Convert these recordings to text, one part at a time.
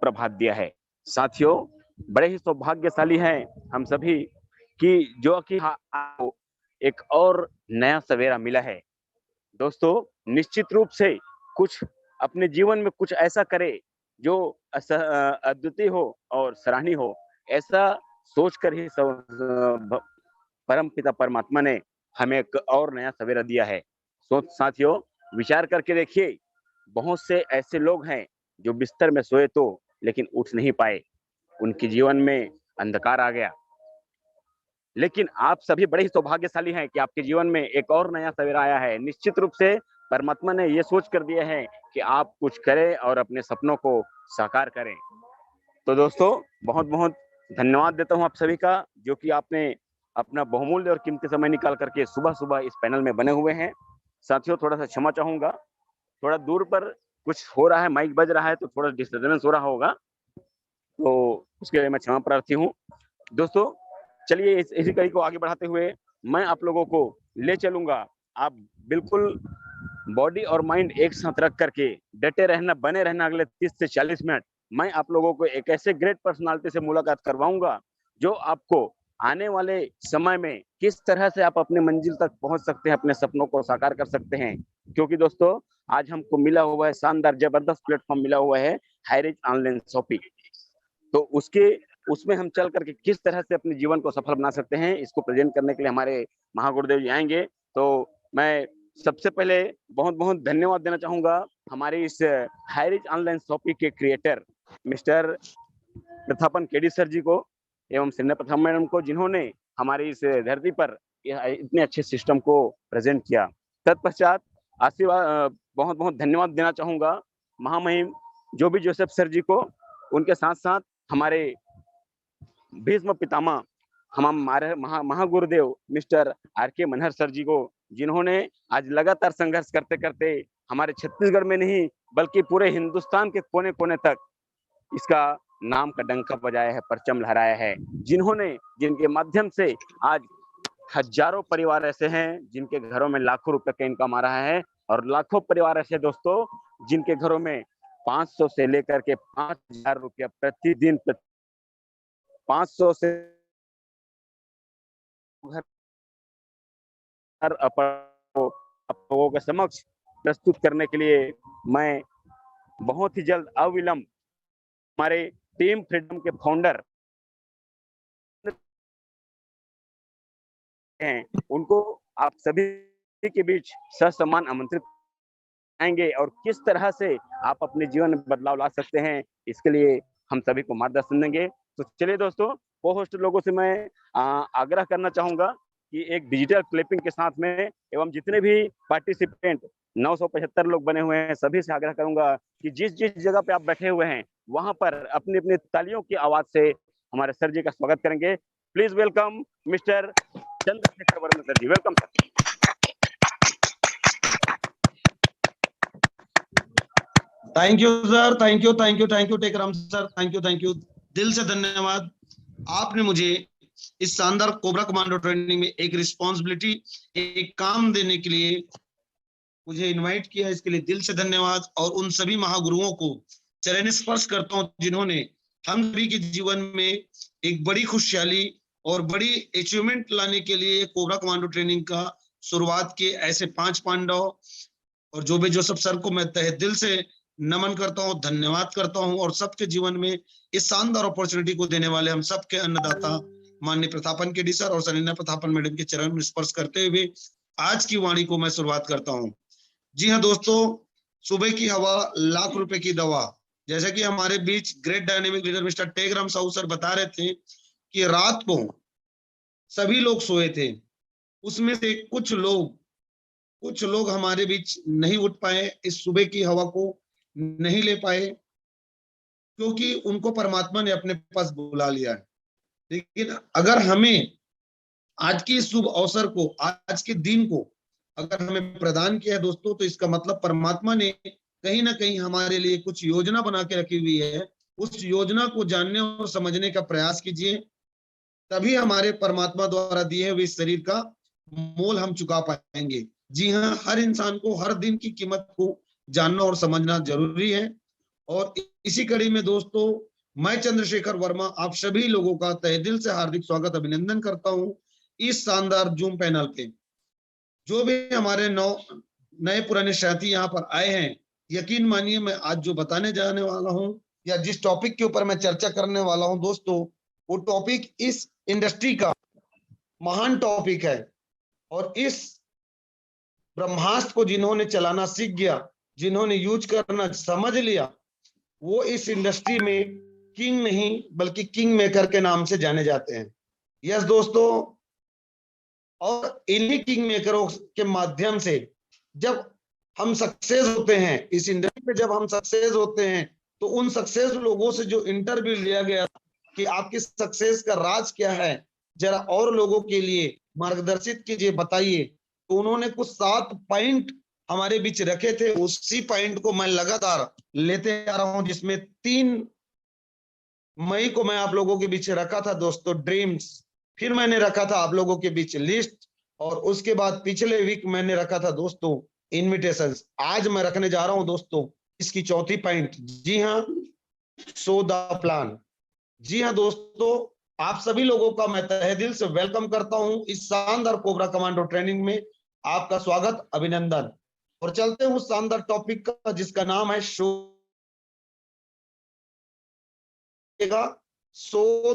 प्रभात दिया है। साथियों, बड़े ही सौभाग्यशाली हैं हम सभी कि जो कि आपको एक और नया सवेरा मिला है। दोस्तों, निश्चित रूप से कुछ अपने जीवन में कुछ ऐसा करें जो अद्वितीय हो और सराहनीय हो। ऐसा सोचकर ही परम पिता परमात्मा ने हमें एक और नया सवेरा दिया है। साथियों, विचार करके देखिए, बहुत से ऐसे लोग हैं जो बिस्तर में सोए तो लेकिन उठ नहीं पाए, उनके जीवन में अंधकार आ गया। लेकिन आप सभी बड़े ही सौभाग्यशाली हैं कि आपके जीवन में एक और नया सवेरा आया है। निश्चित रूप से परमात्मा ने ये सोच कर दिया है कि आप कुछ करें और अपने सपनों को साकार करें। तो दोस्तों, बहुत बहुत धन्यवाद देता हूं आप सभी का, जो कि आपने अपना बहुमूल्य और कीमती समय निकाल करके सुबह सुबह इस पैनल में बने हुए हैं। साथियों, थोड़ा सा क्षमा चाहूंगा, थोड़ा दूर पर कुछ हो रहा है, माइक बज रहा है तो थोड़ा डिस्टर्बेंस हो रहा होगा, तो उसके लिए मैं क्षमा प्रार्थी हूँ। दोस्तों, चलिए इसी कड़ी को आगे बढ़ाते हुए मैं आप लोगों को ले चलूंगा। आप बिल्कुल बॉडी और माइंड एक साथ रख करके डटे रहना, बने रहना। अगले 30 से 40 मिनट मैं आप लोगों को एक ऐसे ग्रेट पर्सनालिटी से मुलाकात करवाऊंगा जो आपको आने वाले समय में किस तरह से आप अपने मंजिल तक पहुंच सकते हैं, अपने सपनों को साकार कर सकते हैं। क्योंकि दोस्तों, आज हमको मिला हुआ है शानदार जबरदस्त प्लेटफॉर्म मिला हुआ है हाईरिच ऑनलाइन शॉपिंग। तो उसमें हम चल करके किस तरह से अपने जीवन को सफल बना सकते हैं, इसको प्रेजेंट करने के लिए हमारे महागुरुदेव जी आएंगे। तो मैं सबसे पहले बहुत बहुत धन्यवाद देना चाहूंगा हमारे इस हाईरिच ऑनलाइन शॉपिंग के creator mister Prathapan KD sir जी को एवं सिन्हा प्रथम मैडम को, जिन्होंने हमारी इस धरती पर इतने अच्छे सिस्टम को प्रेजेंट किया। तत्पश्चात आशीर्वाद बहुत बहुत धन्यवाद देना चाहूंगा महामहिम जो भी जोसेफ सर जी को, उनके साथ साथ हमारे भीष्म पितामह हमारे महागुरुदेव मिस्टर आर के मनहर सर जी को, जिन्होंने आज लगातार संघर्ष करते करते हमारे छत्तीसगढ़ में नहीं बल्कि पूरे हिंदुस्तान के कोने कोने तक इसका नाम का डंका बजाया है, परचम लहराया है। जिनके माध्यम से आज हजारों परिवार ऐसे हैं जिनके घरों में लाखों रुपए का इनकम आ रहा है, और लाखों परिवार ऐसे दोस्तों जिनके घरों में 500 से लेकर के 5000 रुपया प्रतिदिन 500 से घर आप लोगों के समक्ष प्रस्तुत करने के लिए मैं बहुत ही जल्द अविलंब हमारे टीम फ्रीडम के फाउंडर हैं, उनको आप सभी के बीच ससम्मान आमंत्रित आएंगे, और किस तरह से आप अपने जीवन में बदलाव ला सकते हैं इसके लिए हम सभी को मार्गदर्शन देंगे। तो चलिए दोस्तों, को होस्ट लोगों से मैं आग्रह करना चाहूंगा कि एक डिजिटल क्लिपिंग के साथ में एवं जितने भी पार्टिसिपेंट 975 लोग बने हुए हैं, सभी से आग्रह करूंगा कि जिस जिस जगह पे आप बैठे हुए हैं वहां पर अपनी अपनी तालियों की आवाज से हमारे सर जी का स्वागत करेंगे। Please welcome mister Chandrashekhar Verma sir ji. Welcome sir. Thank you sir, thank you Tekram sir, thank you दिल से धन्यवाद। आपने मुझे इस शानदार कोबरा कमांडो ट्रेनिंग में एक रिस्पॉन्सिबिलिटी, एक काम देने के लिए मुझे इनवाइट किया, इसके लिए दिल से धन्यवाद। और उन सभी महागुरुओं को चरण स्पर्श करता हूँ जिन्होंने हम सभी के जीवन में एक बड़ी खुशहाली और बड़ी अचीवमेंट लाने के लिए कोबरा कमांडो ट्रेनिंग का शुरुआत की। ऐसे 5 पांडव और जो भी जोसेफ सर को मैं तहे दिल से नमन करता हूँ, धन्यवाद करता हूँ। और सबके जीवन में इस शानदार अपॉर्चुनिटी को देने वाले हम सबके अन्नदाता माननीय प्रतापन केडी सर और सनीना प्रतापन मैडम के चरण में स्पर्श करते हुए आज की वाणी को मैं शुरुआत करता हूँ। जी हाँ दोस्तों, सुबह की हवा लाख रुपए की दवा, जैसा कि हमारे बीच great dynamic leader mister Tekram Sahu sir बता रहे थे कि रात को सभी लोग सोए थे, उसमें से कुछ लोग हमारे बीच नहीं उठ पाए, इस सुबह की हवा को नहीं ले पाए, क्योंकि उनको परमात्मा ने अपने पास बुला लिया है। लेकिन अगर हमें आज के शुभ अवसर को, आज के दिन को अगर हमें प्रदान किया है दोस्तों, तो इसका मतलब परमात्मा ने कहीं ना कहीं हमारे लिए कुछ योजना बना के रखी हुई है। उस योजना को जानने और समझने का प्रयास कीजिए, तभी हमारे परमात्मा द्वारा दिए हुए इस शरीर का मोल हम चुका पाएंगे। जी हाँ, हर इंसान को हर दिन की कीमत को जानना और समझना जरूरी है। और इसी कड़ी में दोस्तों मैं चंद्रशेखर वर्मा आप सभी लोगों का तहे दिल से हार्दिक स्वागत अभिनंदन करता हूं इस शानदार जूम पैनल पे। जो भी हमारे नए पुराने साथी यहाँ पर आए हैं, यकीन मानिए मैं आज जो बताने जाने वाला हूँ या जिस टॉपिक के ऊपर मैं चर्चा करने वाला हूँ दोस्तों, वो टॉपिक इस इंडस्ट्री का महान टॉपिक है। और इस ब्रह्मास्त्र को जिन्होंने चलाना सीख गया, जिन्होंने यूज करना समझ लिया, वो इस इंडस्ट्री में किंग नहीं बल्कि किंग मेकर के नाम से जाने जाते हैं। यस दोस्तों, और इन्हीं किंग मेकरों के माध्यम से जब हम सक्सेस होते हैं इस इंडस्ट्री में, जब हम सक्सेस होते हैं तो उन सक्सेस लोगों से जो इंटरव्यू लिया गया कि आपकी सक्सेस का राज क्या है, जरा और लोगों के लिए मार्गदर्शित कीजिए, बताइए। तो उन्होंने कुछ 7 पॉइंट हमारे बीच रखे थे, उसी पॉइंट को मैं लगातार लेते आ रहा हूं, जिसमें 3 मई को मैं आप लोगों के बीच रखा था दोस्तों ड्रीम्स, फिर मैंने रखा था आप लोगों के बीच लिस्ट, और उसके बाद पिछले वीक मैंने रखा था दोस्तों इनविटेशंस। आज मैं रखने जा रहा हूं दोस्तों इसकी चौथी पॉइंट, जी हाँ, सो द प्लान। जी हाँ दोस्तों, आप सभी लोगों का मैं तहे दिल से वेलकम करता हूं इस शानदार कोबरा कमांडो ट्रेनिंग में। आपका स्वागत अभिनंदन। और चलते हैं उस शानदार टॉपिक का जिसका नाम है सो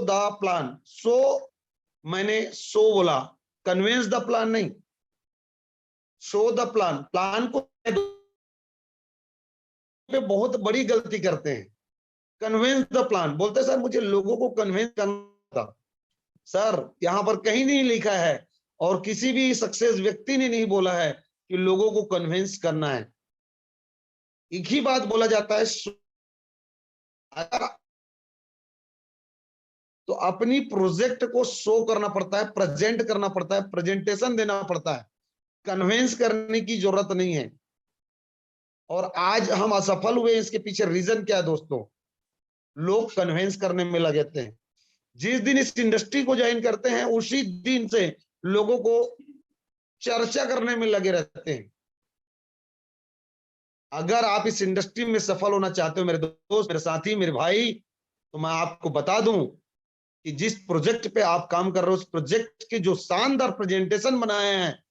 द प्लान। सो मैंने सो बोला, कन्वेंस द प्लान नहीं, शो द प्लान। प्लान को पे बहुत बड़ी गलती करते हैं, कन्वेंस द प्लान बोलते सर मुझे लोगों को कन्वेंस करना था। सर यहां पर कहीं नहीं लिखा है और किसी भी सक्सेस व्यक्ति ने नहीं बोला है कि लोगों को कन्वेंस करना है। एक ही बात बोला जाता है, अगर तो अपनी प्रोजेक्ट को शो करना पड़ता है, प्रेजेंट करना पड़ता है, प्रेजेंटेशन देना पड़ता है, कन्वेंस करने की जरूरत नहीं है। और आज हम असफल हुए, इसके पीछे रीजन क्या है दोस्तों? लोग कन्वेंस करने में लगे थे। जिस दिन इस इंडस्ट्री को ज्वाइन करते हैं उसी दिन से लोगों को चर्चा करने में लगे रहते हैं। अगर आप इस इंडस्ट्री में सफल होना चाहते हो मेरे दोस्त, मेरे साथी, मेरे भाई, तो मैं आपको बता दूं कि जिस प्रोजेक्ट पे आप काम कर रहे हो उस प्रोजेक्ट के जो शानदार प्रेजेंटेशन बनाए हैं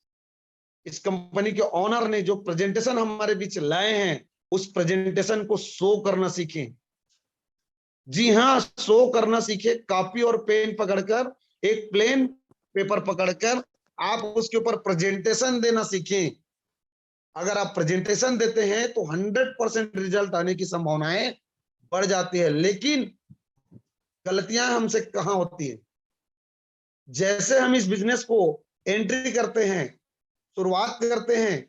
इस कंपनी के ऑनर ने, जो प्रेजेंटेशन हमारे बीच लाए हैं, उस प्रेजेंटेशन को शो करना सीखें। जी हाँ, शो करना सीखे। कॉपी और पेन पकड़कर, एक प्लेन पेपर पकड़कर आप उसके ऊपर प्रेजेंटेशन देना सीखें। अगर आप प्रेजेंटेशन देते हैं तो 100% रिजल्ट आने की संभावनाएं बढ़ जाती है। लेकिन गलतियां हमसे कहां होती है? जैसे हम इस बिजनेस को एंट्री करते हैं, शुरुआत करते हैं,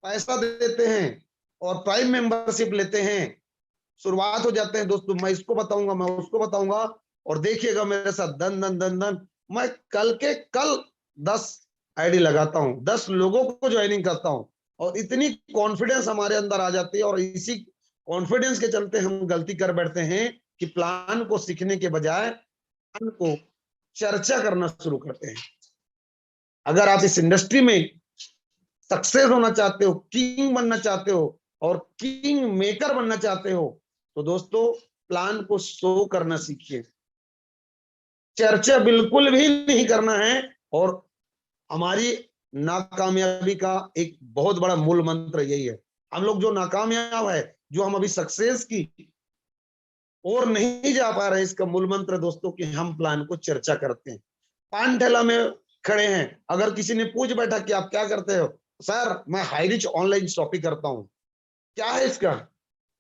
पैसा देते हैं और प्राइम मेंबरशिप लेते हैं, शुरुआत हो जाते हैं दोस्तों, मैं इसको बताऊंगा, मैं उसको बताऊंगा, और देखिएगा मेरे साथ धन धन धन धन, मैं कल के कल 10 आईडी लगाता हूं, 10 लोगों को ज्वाइनिंग करता हूं, और इतनी कॉन्फिडेंस हमारे अंदर आ जाती है। और इसी कॉन्फिडेंस के चलते हम गलती कर बैठते हैं कि प्लान को सीखने के बजाय प्लान को चर्चा करना शुरू करते हैं। अगर आप इस इंडस्ट्री में सक्सेस होना चाहते हो, किंग बनना चाहते हो और किंग मेकर बनना चाहते हो, तो दोस्तों प्लान को शो करना सीखिए, चर्चा बिल्कुल भी नहीं करना है। और हमारी नाकामयाबी का एक बहुत बड़ा मूल मंत्र यही है। हम लोग जो नाकामयाब है, जो हम अभी सक्सेस की और नहीं जा पा रहे, इसका मूल मंत्र दोस्तों कि हम प्लान को चर्चा करते हैं। पान ठेला में खड़े हैं, अगर किसी ने पूछ बैठा कि आप क्या करते हो, सर मैं हाई रिच ऑनलाइन शॉपिंग करता हूं। क्या है इसका?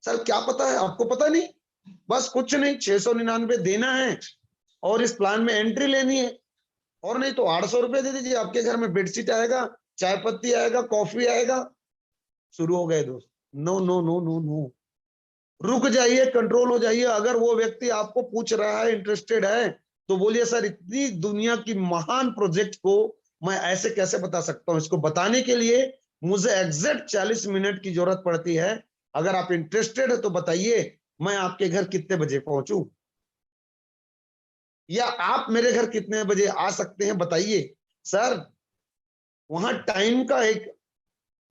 सर क्या पता है आपको? पता नहीं, बस कुछ नहीं, 699 देना है और इस प्लान में एंट्री लेनी है, और नहीं तो 800 रुपए दे दीजिए, आपके घर में बेडशीट आएगा, चाय पत्ती आएगा, कॉफी आएगा। शुरू हो गए दोस्त। No no no no no, रुक जाइए, कंट्रोल हो जाइए। अगर वो व्यक्ति आपको पूछ रहा है, इंटरेस्टेड है, तो बोलिए सर इतनी दुनिया की महान प्रोजेक्ट को मैं ऐसे कैसे बता सकता हूं? इसको बताने के लिए मुझे एग्जैक्ट 40 मिनट की जरूरत पड़ती है। अगर आप इंटरेस्टेड है तो बताइए, मैं आपके घर कितने बजे पहुंचूं, या आप मेरे घर कितने बजे आ सकते हैं, बताइए। सर वहां टाइम का एक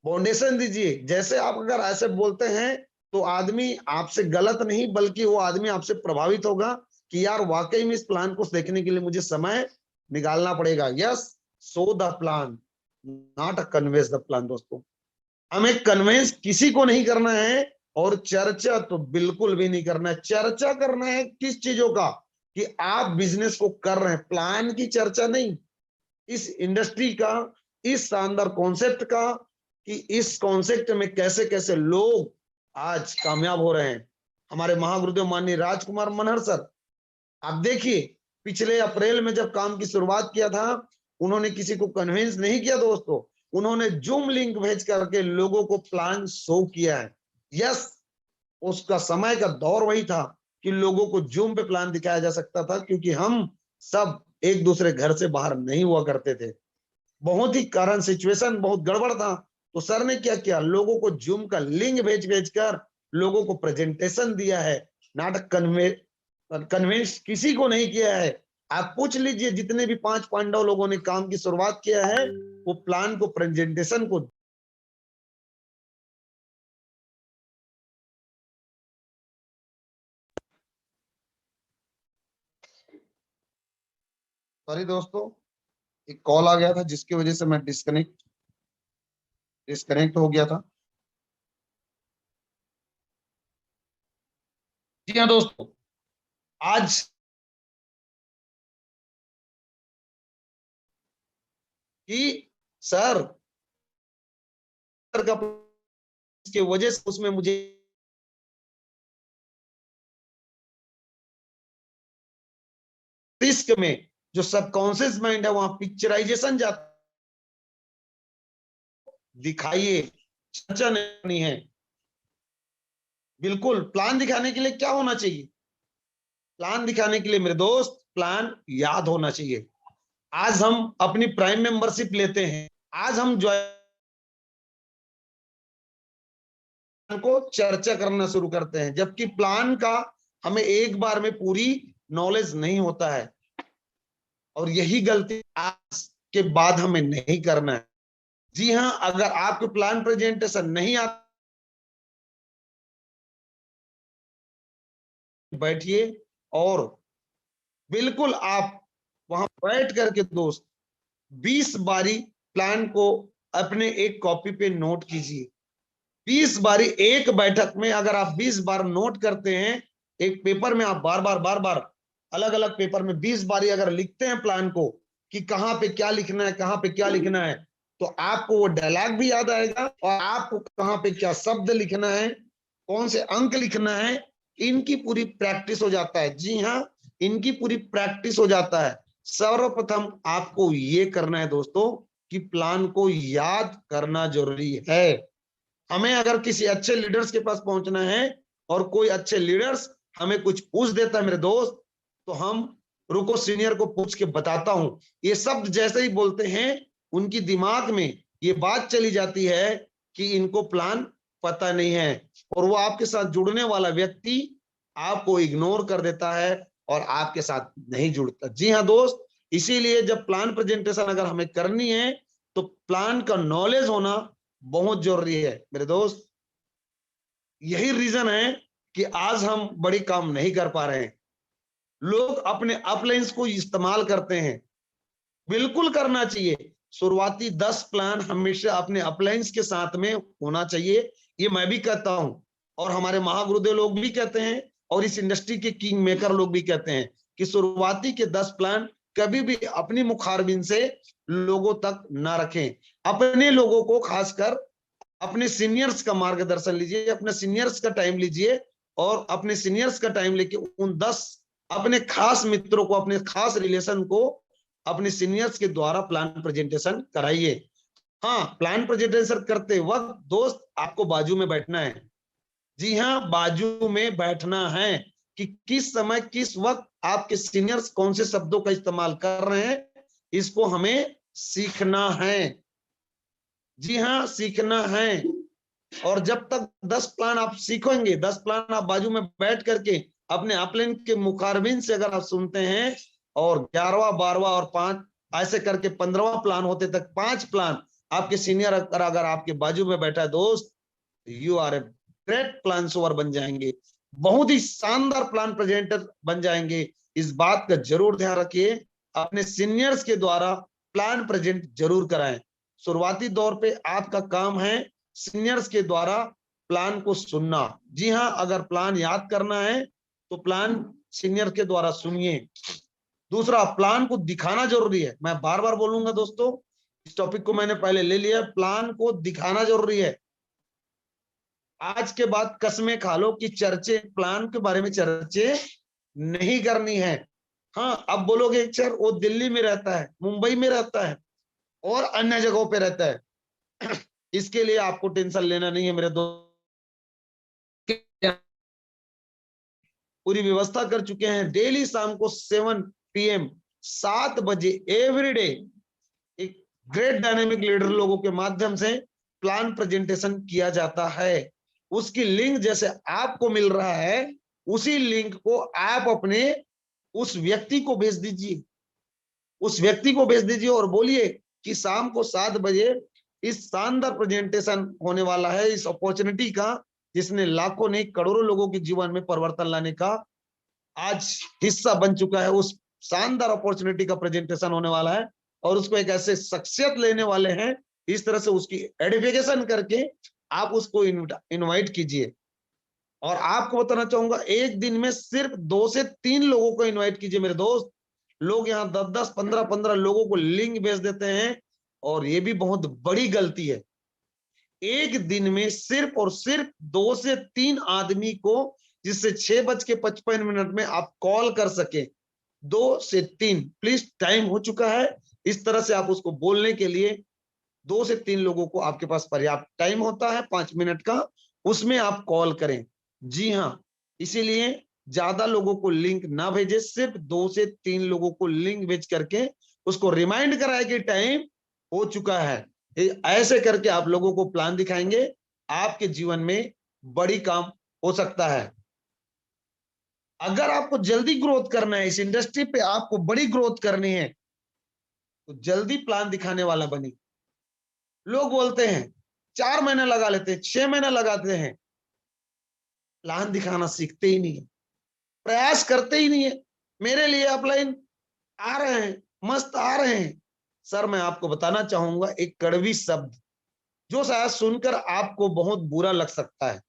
फाउंडेशन दीजिए। जैसे आप अगर ऐसे बोलते हैं तो आदमी आपसे गलत नहीं बल्कि वो आदमी आपसे प्रभावित होगा कि यार वाकई में इस प्लान को देखने के लिए मुझे समय निकालना पड़ेगा। Yes, so the plan, not convince the plan. दोस्तों, हमें कन्वेंस किसी को नहीं करना है और चर्चा तो बिल्कुल भी नहीं करना है। चर्चा करना है किस चीजों का, कि आप बिजनेस को कर रहे हैं, प्लान की चर्चा नहीं। इस इंडस्ट्री का, इस शानदार कॉन्सेप्ट का, कि इस कॉन्सेप्ट में कैसे कैसे लोग आज कामयाब हो रहे हैं। हमारे महागुरुदेव माननीय राजकुमार मनहर सर, आप देखिए, पिछले अप्रैल में जब काम की शुरुआत किया था, उन्होंने किसी को कन्विंस नहीं किया दोस्तों, उन्होंने जूम लिंक भेज करके लोगों को प्लान शो किया है। यस, उसका समय का दौर वही था कि लोगों को जूम पे प्लान दिखाया जा सकता था, क्योंकि हम सब एक दूसरे घर से बाहर नहीं हुआ करते थे। बहुत ही कारण सिचुएशन बहुत गड़बड़ था, तो सर ने क्या किया, लोगों को जूम का लिंक भेज भेज कर लोगों को प्रेजेंटेशन दिया है। नाटक कन्विंस किसी को नहीं किया है। आप पूछ लीजिए, जितने भी 5 पांडव लोगों ने काम की शुरुआत किया है, वो प्लान को, प्रेजेंटेशन को, सॉरी दोस्तों, एक कॉल आ गया था जिसकी वजह से मैं डिस्कनेक्ट हो गया था। जी हाँ दोस्तों, आज कि सर का की वजह से उसमें मुझे रिस्क में जो सबकॉन्शियस माइंड है वहां पिक्चराइजेशन जाता, दिखाइए, चर्चा नहीं है। बिल्कुल, प्लान दिखाने के लिए क्या होना चाहिए? प्लान दिखाने के लिए मेरे दोस्त, प्लान याद होना चाहिए। आज हम अपनी प्राइम मेंबरशिप लेते हैं, आज हम ज्वाइन को चर्चा करना शुरू करते हैं, जबकि प्लान का हमें एक बार में पूरी नॉलेज नहीं होता है। और यही गलती आज के बाद हमें नहीं करना है। जी हाँ, अगर आपके प्लान प्रेजेंटेशन नहीं आता, बैठिए और बिल्कुल आप वहां बैठ करके दोस्त 20 बारी प्लान को अपने एक कॉपी पे नोट कीजिए। 20 बारी एक बैठक में अगर आप 20 बार नोट करते हैं, एक पेपर में आप बार बार अलग अलग पेपर में 20 बारी अगर लिखते हैं प्लान को, कि कहाँ पे क्या लिखना है, कहाँ पे क्या लिखना है, तो आपको वो डायलॉग भी याद आएगा और आपको कहाँ पे क्या शब्द लिखना है, कौन से अंक लिखना है, इनकी पूरी प्रैक्टिस हो जाता है। जी हाँ, इनकी पूरी प्रैक्टिस हो जाता है। सर्वप्रथम आपको ये करना है दोस्तों कि प्लान को याद करना जरूरी है। हमें अगर किसी अच्छे लीडर्स के पास पहुंचना है और कोई अच्छे लीडर्स हमें कुछ पूछ देता है मेरे दोस्त, तो हम रुको सीनियर को पूछ के बताता हूं, ये शब्द जैसे ही बोलते हैं उनकी दिमाग में ये बात चली जाती है कि इनको प्लान पता नहीं है, और वो आपके साथ जुड़ने वाला व्यक्ति आपको इग्नोर कर देता है और आपके साथ नहीं जुड़ता। जी हाँ दोस्त, इसीलिए जब प्लान प्रेजेंटेशन अगर हमें करनी है तो प्लान का नॉलेज होना बहुत जरूरी है मेरे दोस्त। यही रीजन है कि आज हम बड़ी काम नहीं कर पा रहे हैं। लोग अपने अपलाइंस को इस्तेमाल करते हैं, बिल्कुल करना चाहिए। शुरुआती 10 प्लान हमेशा अपने अपलाइंस के साथ में होना चाहिए, ये मैं भी कहता हूं और हमारे महागुरुदेव लोग भी कहते हैं और इस इंडस्ट्री के किंग मेकर लोग भी कहते हैं कि शुरुआती के 10 प्लान कभी भी अपनी मुखारबिन से लोगों तक ना रखें। अपने लोगों को, खासकर अपने सीनियर्स का मार्गदर्शन लीजिए, अपने सीनियर्स का टाइम लीजिए और अपने सीनियर्स का टाइम लेके उन 10 अपने खास मित्रों को, अपने खास रिलेशन को अपने सीनियर्स के द्वारा प्लान प्रेजेंटेशन कराइए। हाँ, प्लान प्रेजेंटेशन करते वक्त दोस्त आपको बाजू में बैठना है। जी हाँ, बाजू में बैठना है कि किस समय किस वक्त आपके सीनियर्स कौन से शब्दों का इस्तेमाल कर रहे हैं, इसको हमें सीखना है। जी हाँ, सीखना है। और जब तक 10 प्लान आप सीखेंगे, 10 प्लान आप बाजू में बैठ करके अपने अपलाइन के मुखारबिन से अगर आप सुनते हैं और 11वां 12वां और 5 ऐसे करके 15वां प्लान होते तक 5 प्लान आपके सीनियर अगर आपके बाजू में बैठा है दोस्त, you are a great plan over बन जाएंगे, बहुत ही शानदार प्लान प्रेजेंटर बन जाएंगे। इस बात का जरूर ध्यान रखिए, अपने सीनियर्स के द्वारा प्लान प्रेजेंट जरूर कराएं। शुरुआती दौर पे आपका काम है सीनियर्स के द्वारा प्लान को सुनना। जी हाँ, अगर प्लान याद करना है तो प्लान सीनियर के द्वारा सुनिए। दूसरा, प्लान को दिखाना जरूरी है। मैं बार बार बोलूंगा दोस्तों, इस टॉपिक को मैंने पहले ले लिया, प्लान को दिखाना जरूरी है। आज के बाद कसमें खा लो कि चर्चे, प्लान के बारे में चर्चे नहीं करनी है। हाँ, अब बोलोगे सर वो दिल्ली में रहता है, मुंबई में रहता है और अन्य जगहों पे रहता है, इसके लिए आपको टेंशन लेना नहीं है मेरे दोस्त। पूरी व्यवस्था कर चुके हैं, डेली शाम को 7 PM 7 बजे एवरीडे एक ग्रेट डायनेमिक लीडर लोगों के माध्यम से प्लान प्रेजेंटेशन किया जाता है। उसकी लिंक जैसे आपको मिल रहा है, उसी लिंक को आप अपने उस व्यक्ति को भेज दीजिए, उस व्यक्ति को भेज दीजिए और बोलिए कि शाम को 7 बजे इस शानदार प्रेजेंटेशन होने वाला है, इस अपॉर्चुनिटी का, जिसने लाखों नहीं करोड़ों लोगों के जीवन में परिवर्तन लाने का आज हिस्सा बन चुका है। उस शानदार अपॉर्चुनिटी का प्रेजेंटेशन होने वाला है और उसको एक ऐसे शख्सियत लेने वाले हैं, इस तरह से उसकी एडिफिकेशन करके आप उसको इनवाइट कीजिए। और आपको बताना चाहूंगा, एक दिन में सिर्फ 2 से 3 लोगों को इनवाइट कीजिए मेरे दोस्त। लोग यहाँ 10-10, 15-15 लोगों को लिंक भेज देते हैं और ये भी बहुत बड़ी गलती है। एक दिन में सिर्फ और सिर्फ 2 से 3 आदमी को, जिससे 6:55 में आप कॉल कर सके, 2 से 3, प्लीज टाइम हो चुका है। इस तरह से आप उसको बोलने के लिए 2 से 3 लोगों को, आपके पास पर्याप्त टाइम होता है 5 मिनट का, उसमें आप कॉल करें। जी हाँ, इसीलिए ज्यादा लोगों को लिंक ना भेजे, सिर्फ 2 से 3 लोगों को लिंक भेज करके उसको रिमाइंड कराए कि टाइम हो चुका है। ऐसे करके आप लोगों को प्लान दिखाएंगे, आपके जीवन में बड़ी काम हो सकता है। अगर आपको जल्दी ग्रोथ करना है, इस इंडस्ट्री पे आपको बड़ी ग्रोथ करनी है, तो जल्दी प्लान दिखाने वाला बने। लोग बोलते हैं 4 महीने लगा लेते हैं, 6 महीने लगाते हैं, प्लान दिखाना सीखते ही नहीं है, प्रयास करते ही नहीं है। मेरे लिए अपलाइन आ रहे हैं, मस्त आ रहे हैं। सर, मैं आपको बताना चाहूंगा एक कड़वी शब्द, जो शायद सुनकर आपको बहुत बुरा लग सकता है।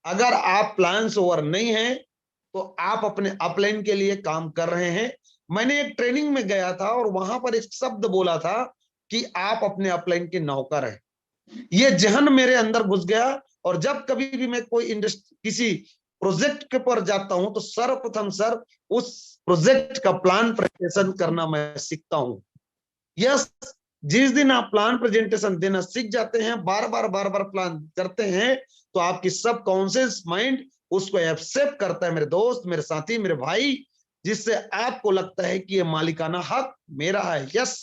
अगर आप प्लान ओवर नहीं है तो आप अपने अपलाइन के लिए काम कर रहे हैं। मैंने एक ट्रेनिंग में गया था और वहां पर एक शब्द बोला था कि आप अपने अपलाइन के नौकर हैं। ये जहन मेरे अंदर घुस गया और जब कभी भी मैं कोई किसी प्रोजेक्ट के पर जाता हूं तो सर्वप्रथम सर उस प्रोजेक्ट का प्लान प्रेजेंटेशन करना मैं सीखता हूं। यस, जिस दिन आप प्लान प्रेजेंटेशन देना सीख जाते हैं, बार बार प्लान करते हैं, तो आपकी सब कॉन्शियस माइंड उसको एक्सेप्ट करता है मेरे दोस्त, मेरे साथी, मेरे भाई, जिससे आपको लगता है कि ये मालिकाना हक मेरा है। यस,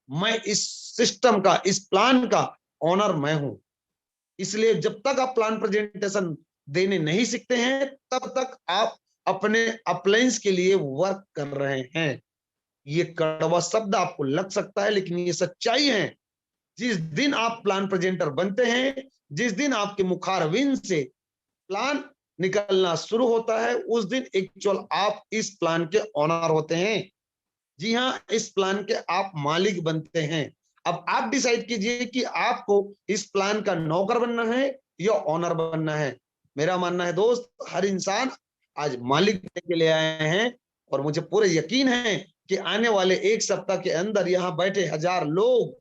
मैं इस सिस्टम का, इस प्लान का ऑनर मैं हूं। इसलिए जब तक आप प्लान प्रेजेंटेशन देने नहीं सीखते हैं, तब तक आप अपने अपलाइंस के लिए वर्क कर रहे हैं। ये कड़वा शब्द आपको लग सकता है, लेकिन ये सच्चाई है। जिस दिन आप प्लान प्रेजेंटर बनते हैं, जिस दिन आपके मुखारविंद से प्लान निकलना शुरू होता है, उस दिन एक्चुअल आप इस प्लान के ऑनर होते हैं। जी हाँ, इस प्लान के आप मालिक बनते हैं। अब आप डिसाइड कीजिए कि आपको इस प्लान का नौकर बनना है या ऑनर बनना है। मेरा मानना है दोस्त, हर इंसान आज मालिक बनने के लिए आए हैं और मुझे पूरे यकीन है कि आने वाले 1 सप्ताह के अंदर यहाँ बैठे 1000 लोग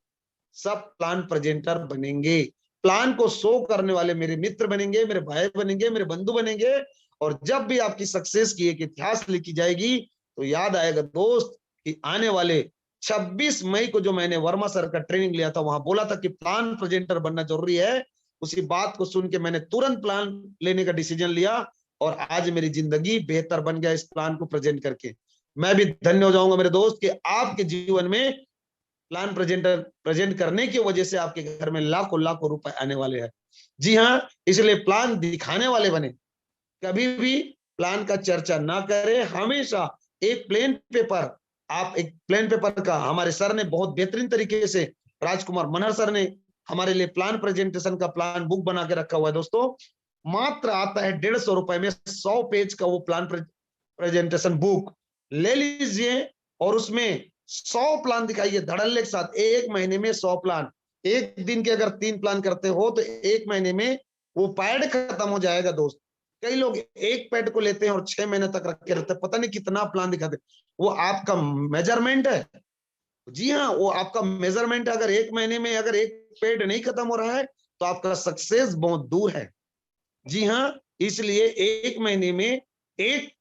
सब प्लान प्रेजेंटर बनेंगे। प्लान को शो करने वाले मेरे मित्र बनेंगे, मेरे भाई बनेंगे, मेरे बंधु बनेंगे। और जब भी आपकी सक्सेस की एक इतिहास लिखी जाएगी तो याद आएगा दोस्त कि आने वाले 26 मई को जो मैंने वर्मा सर का ट्रेनिंग लिया था, वहां बोला था कि प्लान प्रेजेंटर बनना जरूरी है। उसी बात को सुन के मैंने तुरंत प्लान लेने का डिसीजन लिया और आज मेरी जिंदगी बेहतर बन गया इस प्लान को प्रेजेंट करके। मैं भी धन्य हो जाऊंगा मेरे दोस्त कि आपके जीवन में प्लान प्रेजेंट करने की वजह से आपके घर में लाखों लाखों रुपए आने वाले हैं। जी हाँ, इसलिए प्लान दिखाने वाले बने। कभी भी प्लान का चर्चा ना करें। हमेशा एक प्लेन पेपर, आप एक प्लेन पेपर का, हमारे सर ने बहुत बेहतरीन तरीके से, राजकुमार मनहर सर ने हमारे लिए प्लान प्रेजेंटेशन का प्लान बुक बना के रखा हुआ है दोस्तों। मात्र आता है 150 रुपए में 100 पेज का वो प्लान प्रेजेंटेशन बुक ले लीजिए और उसमें 100 प्लान दिखाइए धड़ल्ले के साथ। एक महीने में 100 प्लान, एक दिन के अगर 3 प्लान करते हो तो एक महीने में वो पैड खत्म हो जाएगा दोस्त। कई लोग एक पैड को लेते हैं और 6 महीने तक रखे रहते हैं, पता नहीं कितना प्लान दिखाते। वो आपका मेजरमेंट है। जी हाँ, वो आपका मेजरमेंट है। अगर एक महीने में अगर एक पैड नहीं खत्म हो रहा है तो आपका सक्सेस बहुत दूर है। जी हाँ, इसलिए एक महीने में एक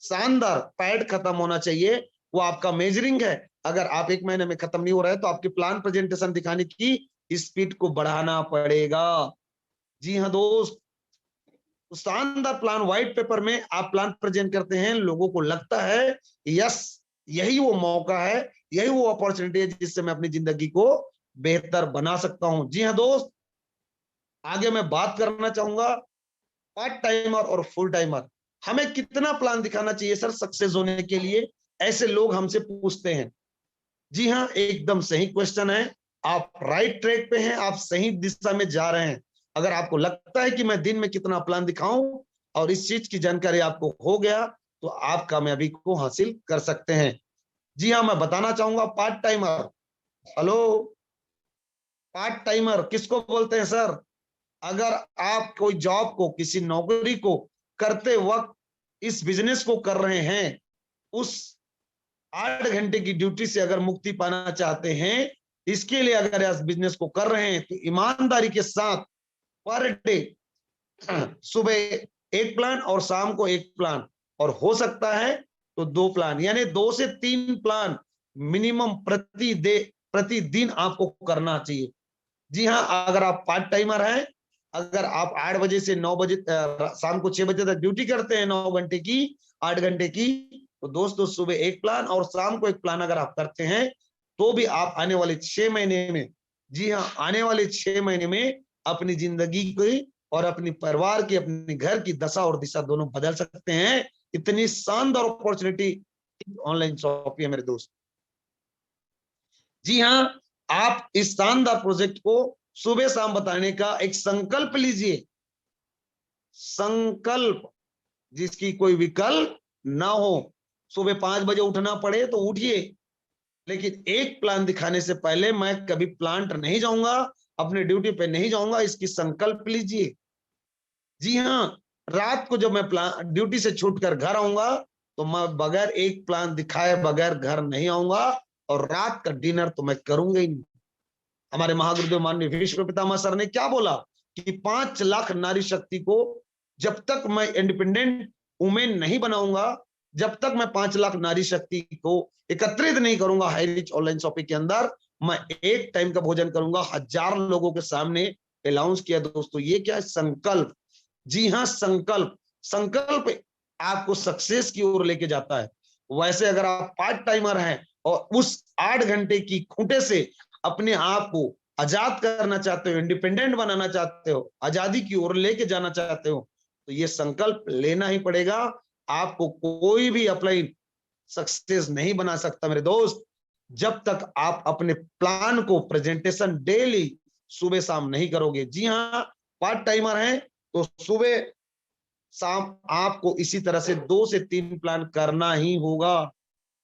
शानदार पैड खत्म होना चाहिए, वो आपका मेजरिंग है। अगर आप एक महीने में खत्म नहीं हो रहा है तो आपकी प्लान प्रेजेंटेशन दिखाने की स्पीड को बढ़ाना पड़ेगा। जी हाँ दोस्त, शानदार प्लान व्हाइट पेपर में आप प्लान प्रेजेंट करते हैं, लोगों को लगता है यस यही वो मौका है, यही वो अपॉर्चुनिटी है जिससे मैं अपनी जिंदगी को बेहतर बना सकता हूं। जी हाँ दोस्त, आगे मैं बात करना चाहूंगा पार्ट टाइमर और फुल टाइमर। हमें कितना प्लान दिखाना चाहिए सर सक्सेस होने के लिए, ऐसे लोग हमसे पूछते हैं। जी हाँ, एकदम सही क्वेश्चन है। आप राइट ट्रैक पे हैं, आप सही दिशा में जा रहे हैं। अगर आपको लगता है कि मैं दिन में कितना प्लान दिखाऊं और इस चीज की जानकारी आपको हो गया तो आप कामयाबी को हासिल कर सकते हैं। जी हाँ, मैं बताना चाहूंगा part timer. Hello, part timer किसको बोलते हैं सर? अगर आप कोई जॉब को, किसी नौकरी को करते वक्त इस बिजनेस को कर रहे हैं, उस 8 घंटे की ड्यूटी से अगर मुक्ति पाना चाहते हैं, इसके लिए अगर इस बिजनेस को कर रहे हैं तो ईमानदारी के साथ पर डे सुबह एक प्लान और शाम को एक प्लान, और हो सकता है तो 2 प्लान, यानी 2 से 3 प्लान मिनिमम प्रतिदिन आपको करना चाहिए। जी हाँ, अगर आप पार्ट टाइमर हैं, अगर आप 8 बजे से 9 बजे शाम को 6 बजे तक ड्यूटी करते हैं 9 घंटे की, 8 घंटे की, तो दोस्तों सुबह एक प्लान और शाम को एक प्लान अगर आप करते हैं तो भी आप आने वाले 6 महीने में, जी हाँ, आने वाले 6 महीने में अपनी जिंदगी की और अपनी परिवार की, अपने घर की दशा और दिशा दोनों बदल सकते हैं। इतनी शानदार अपॉर्चुनिटी ऑनलाइन शॉपिंग है मेरे दोस्त। जी हाँ, आप इस शानदार प्रोजेक्ट को सुबह शाम बताने का एक संकल्प लीजिए। संकल्प जिसकी कोई विकल्प ना हो। सुबह 5 बजे उठना पड़े तो उठिए, लेकिन एक प्लान दिखाने से पहले मैं कभी प्लांट नहीं जाऊंगा, अपने ड्यूटी पे नहीं जाऊंगा, इसकी संकल्प लीजिए। जी हाँ, रात को जब मैं प्लान ड्यूटी से छूटकर घर आऊंगा तो मैं बगैर एक प्लान दिखाए बगैर घर नहीं आऊंगा, और रात का डिनर तो मैं करूंगा ही नहीं। हमारे महागुरुदेव माननीय विश्व पितामह सर ने क्या बोला कि 5 लाख नारी शक्ति को जब तक मैं इंडिपेंडेंट वुमेन नहीं बनाऊंगा, जब तक मैं 5 लाख नारी शक्ति को एकत्रित नहीं करूंगा हाई रिच ऑनलाइन शॉपिंग के अंदर, मैं एक टाइम का भोजन करूंगा 1000 लोगों के सामने अनाउंस किया। दोस्तों ये क्या है? संकल्प। जी हाँ, संकल्प। संकल्प आपको सक्सेस की ओर लेके जाता है। वैसे अगर आप पार्ट टाइमर हैं और उस 8 घंटे की खूंटे से अपने आप को आजाद करना चाहते हो, इंडिपेंडेंट बनाना चाहते हो, आजादी की ओर लेके जाना चाहते हो, तो ये संकल्प लेना ही पड़ेगा। आपको कोई भी अपलाइन सक्सेस नहीं बना सकता मेरे दोस्त, जब तक आप अपने प्लान को प्रेजेंटेशन डेली सुबह शाम नहीं करोगे। जी हाँ, पार्ट टाइमर हैं तो सुबह शाम आपको इसी तरह से 2 से 3 प्लान करना ही होगा।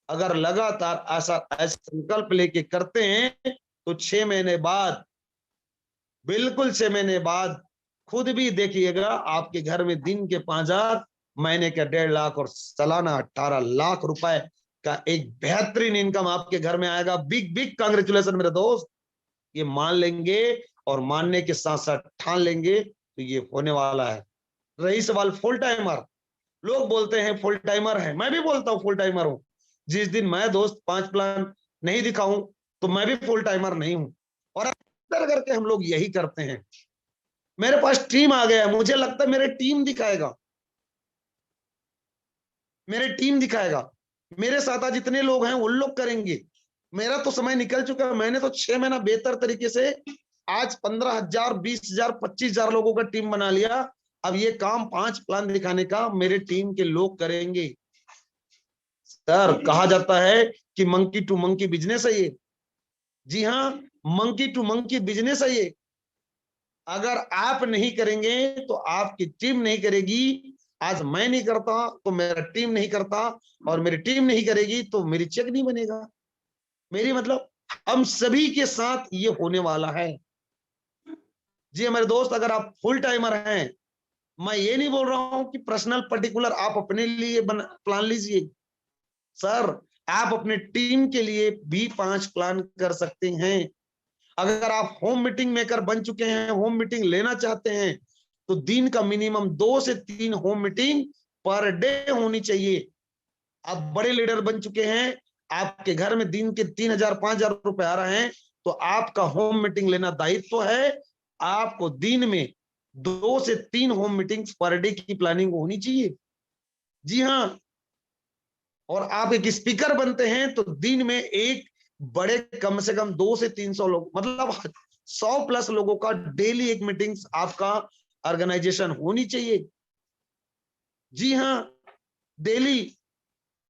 अगर लगातार ऐसा संकल्प लेके करते हैं तो 6 महीने बाद, बिल्कुल 6 महीने बाद खुद भी देखिएगा आपके घर में दिन के 5000, महीने के 1.5 लाख और सालाना 18 लाख रुपए का एक बेहतरीन इनकम आपके घर में आएगा। बिग बिग कांग्रेचुलेशन मेरे दोस्त, ये मान लेंगे और मानने के साथ साथ ठान लेंगे तो ये होने वाला है। रही सवाल फुल टाइमर, लोग बोलते हैं फुल टाइमर है, मैं भी बोलता हूँ फुल टाइमर हूं। जिस दिन मैं दोस्त 5 प्लान नहीं दिखाऊं तो मैं भी फुल टाइमर नहीं हूं, और अक्सर करके हम लोग यही करते हैं। मेरे पास टीम आ गया, मुझे लगता है मेरे टीम दिखाएगा, मेरे टीम दिखाएगा, मेरे साथ आज जितने लोग हैं उन लोग करेंगे। मेरा तो समय निकल चुका है, मैंने तो 6 महीना बेहतर तरीके से आज 15,000, 20,000, 25,000 लोगों का टीम बना लिया। अब ये काम 5 प्लान दिखाने का मेरे टीम के लोग करेंगे। सर कहा जाता है कि मंकी टू मंकी बिजनेस है ये। जी हाँ, मंकी टू मंकी बिजनेस है ये। अगर आप नहीं करेंगे तो आपकी टीम नहीं करेगी। आज मैं नहीं करता तो मेरा टीम नहीं करता, और मेरी टीम नहीं करेगी तो मेरी चेक नहीं बनेगा। मेरी मतलब हम सभी के साथ ये होने वाला है। जी मेरे दोस्त, अगर आप फुल टाइमर हैं, मैं ये नहीं बोल रहा हूं कि पर्सनल पर्टिकुलर आप अपने लिए प्लान लीजिए। सर, आप अपने टीम के लिए भी 5 प्लान कर सकते हैं। अगर आप होम मीटिंग मेकर बन चुके हैं, होम मीटिंग लेना चाहते हैं, तो दिन का मिनिमम 2 से 3 होम मीटिंग पर डे होनी चाहिए। आप बड़े लीडर बन चुके हैं, आपके घर में दिन के 3,000 5,000 रुपए आ रहे हैं, तो आपका होम मीटिंग लेना दायित्व है। आपको दिन में 2 से 3 होम मीटिंग्स पर डे की प्लानिंग होनी चाहिए। जी हाँ, और आप एक स्पीकर बनते हैं तो दिन में एक बड़े कम से कम 2 से 300 लोग, मतलब 100 प्लस लोगों का डेली एक मीटिंग्स आपका ऑर्गेनाइजेशन होनी चाहिए। जी हाँ, डेली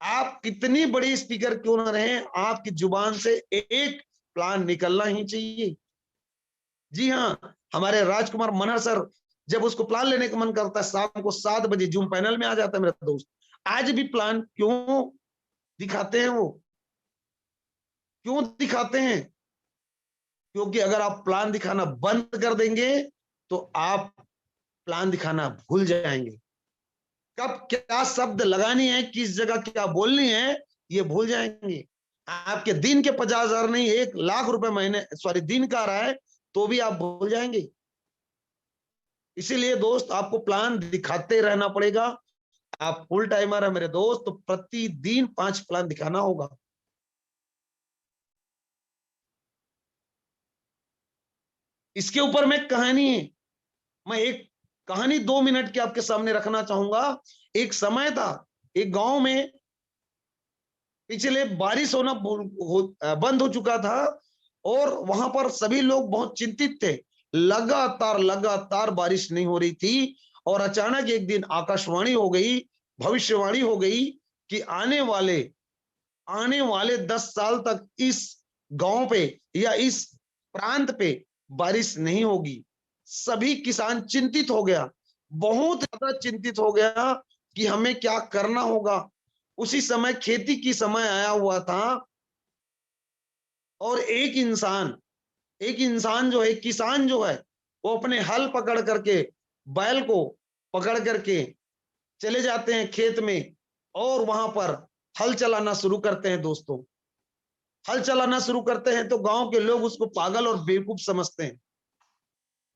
आप कितनी बड़ी स्पीकर क्यों ना रहे, आपकी जुबान से एक प्लान निकलना ही चाहिए। जी हाँ, हमारे राजकुमार मनहर सर, जब उसको प्लान लेने का मन करता है, शाम को 7 बजे जूम पैनल में आ जाता है मेरा दोस्त। आज भी प्लान क्यों दिखाते हैं वो? क्यों दिखाते हैं? क्योंकि अगर आप प्लान दिखाना बंद कर देंगे तो आप प्लान दिखाना भूल जाएंगे। कब क्या शब्द लगानी है, किस जगह क्या बोलनी है, ये भूल जाएंगे। आपके दिन के 50,000 नहीं, 1,00,000 रुपए महीने दिन का आ रहा है तो भी आप भूल जाएंगे। इसीलिए दोस्त, आपको प्लान दिखाते रहना पड़ेगा। आप फुल टाइमर है मेरे दोस्त, तो प्रतिदिन 5 प्लान दिखाना होगा। इसके ऊपर में कहानी है, मैं एक कहानी 2 मिनट की आपके सामने रखना चाहूंगा। एक समय था, एक गांव में पिछले बारिश होना बंद हो चुका था, और वहां पर सभी लोग बहुत चिंतित थे। लगातार लगातार बारिश नहीं हो रही थी, और अचानक एक दिन आकाशवाणी हो गई, भविष्यवाणी हो गई कि आने वाले 10 साल तक इस गांव पे या इस प्रांत पे बारिश नहीं होगी। सभी किसान चिंतित हो गया, बहुत ज्यादा चिंतित हो गया कि हमें क्या करना होगा। उसी समय खेती की समय आया हुआ था, और एक इंसान जो है, किसान जो है, वो अपने हल पकड़ करके, बैल को पकड़ करके चले जाते हैं खेत में, और वहां पर हल चलाना शुरू करते हैं। दोस्तों, हल चलाना शुरू करते हैं तो गांव के लोग उसको पागल और बेवकूफ समझते हैं।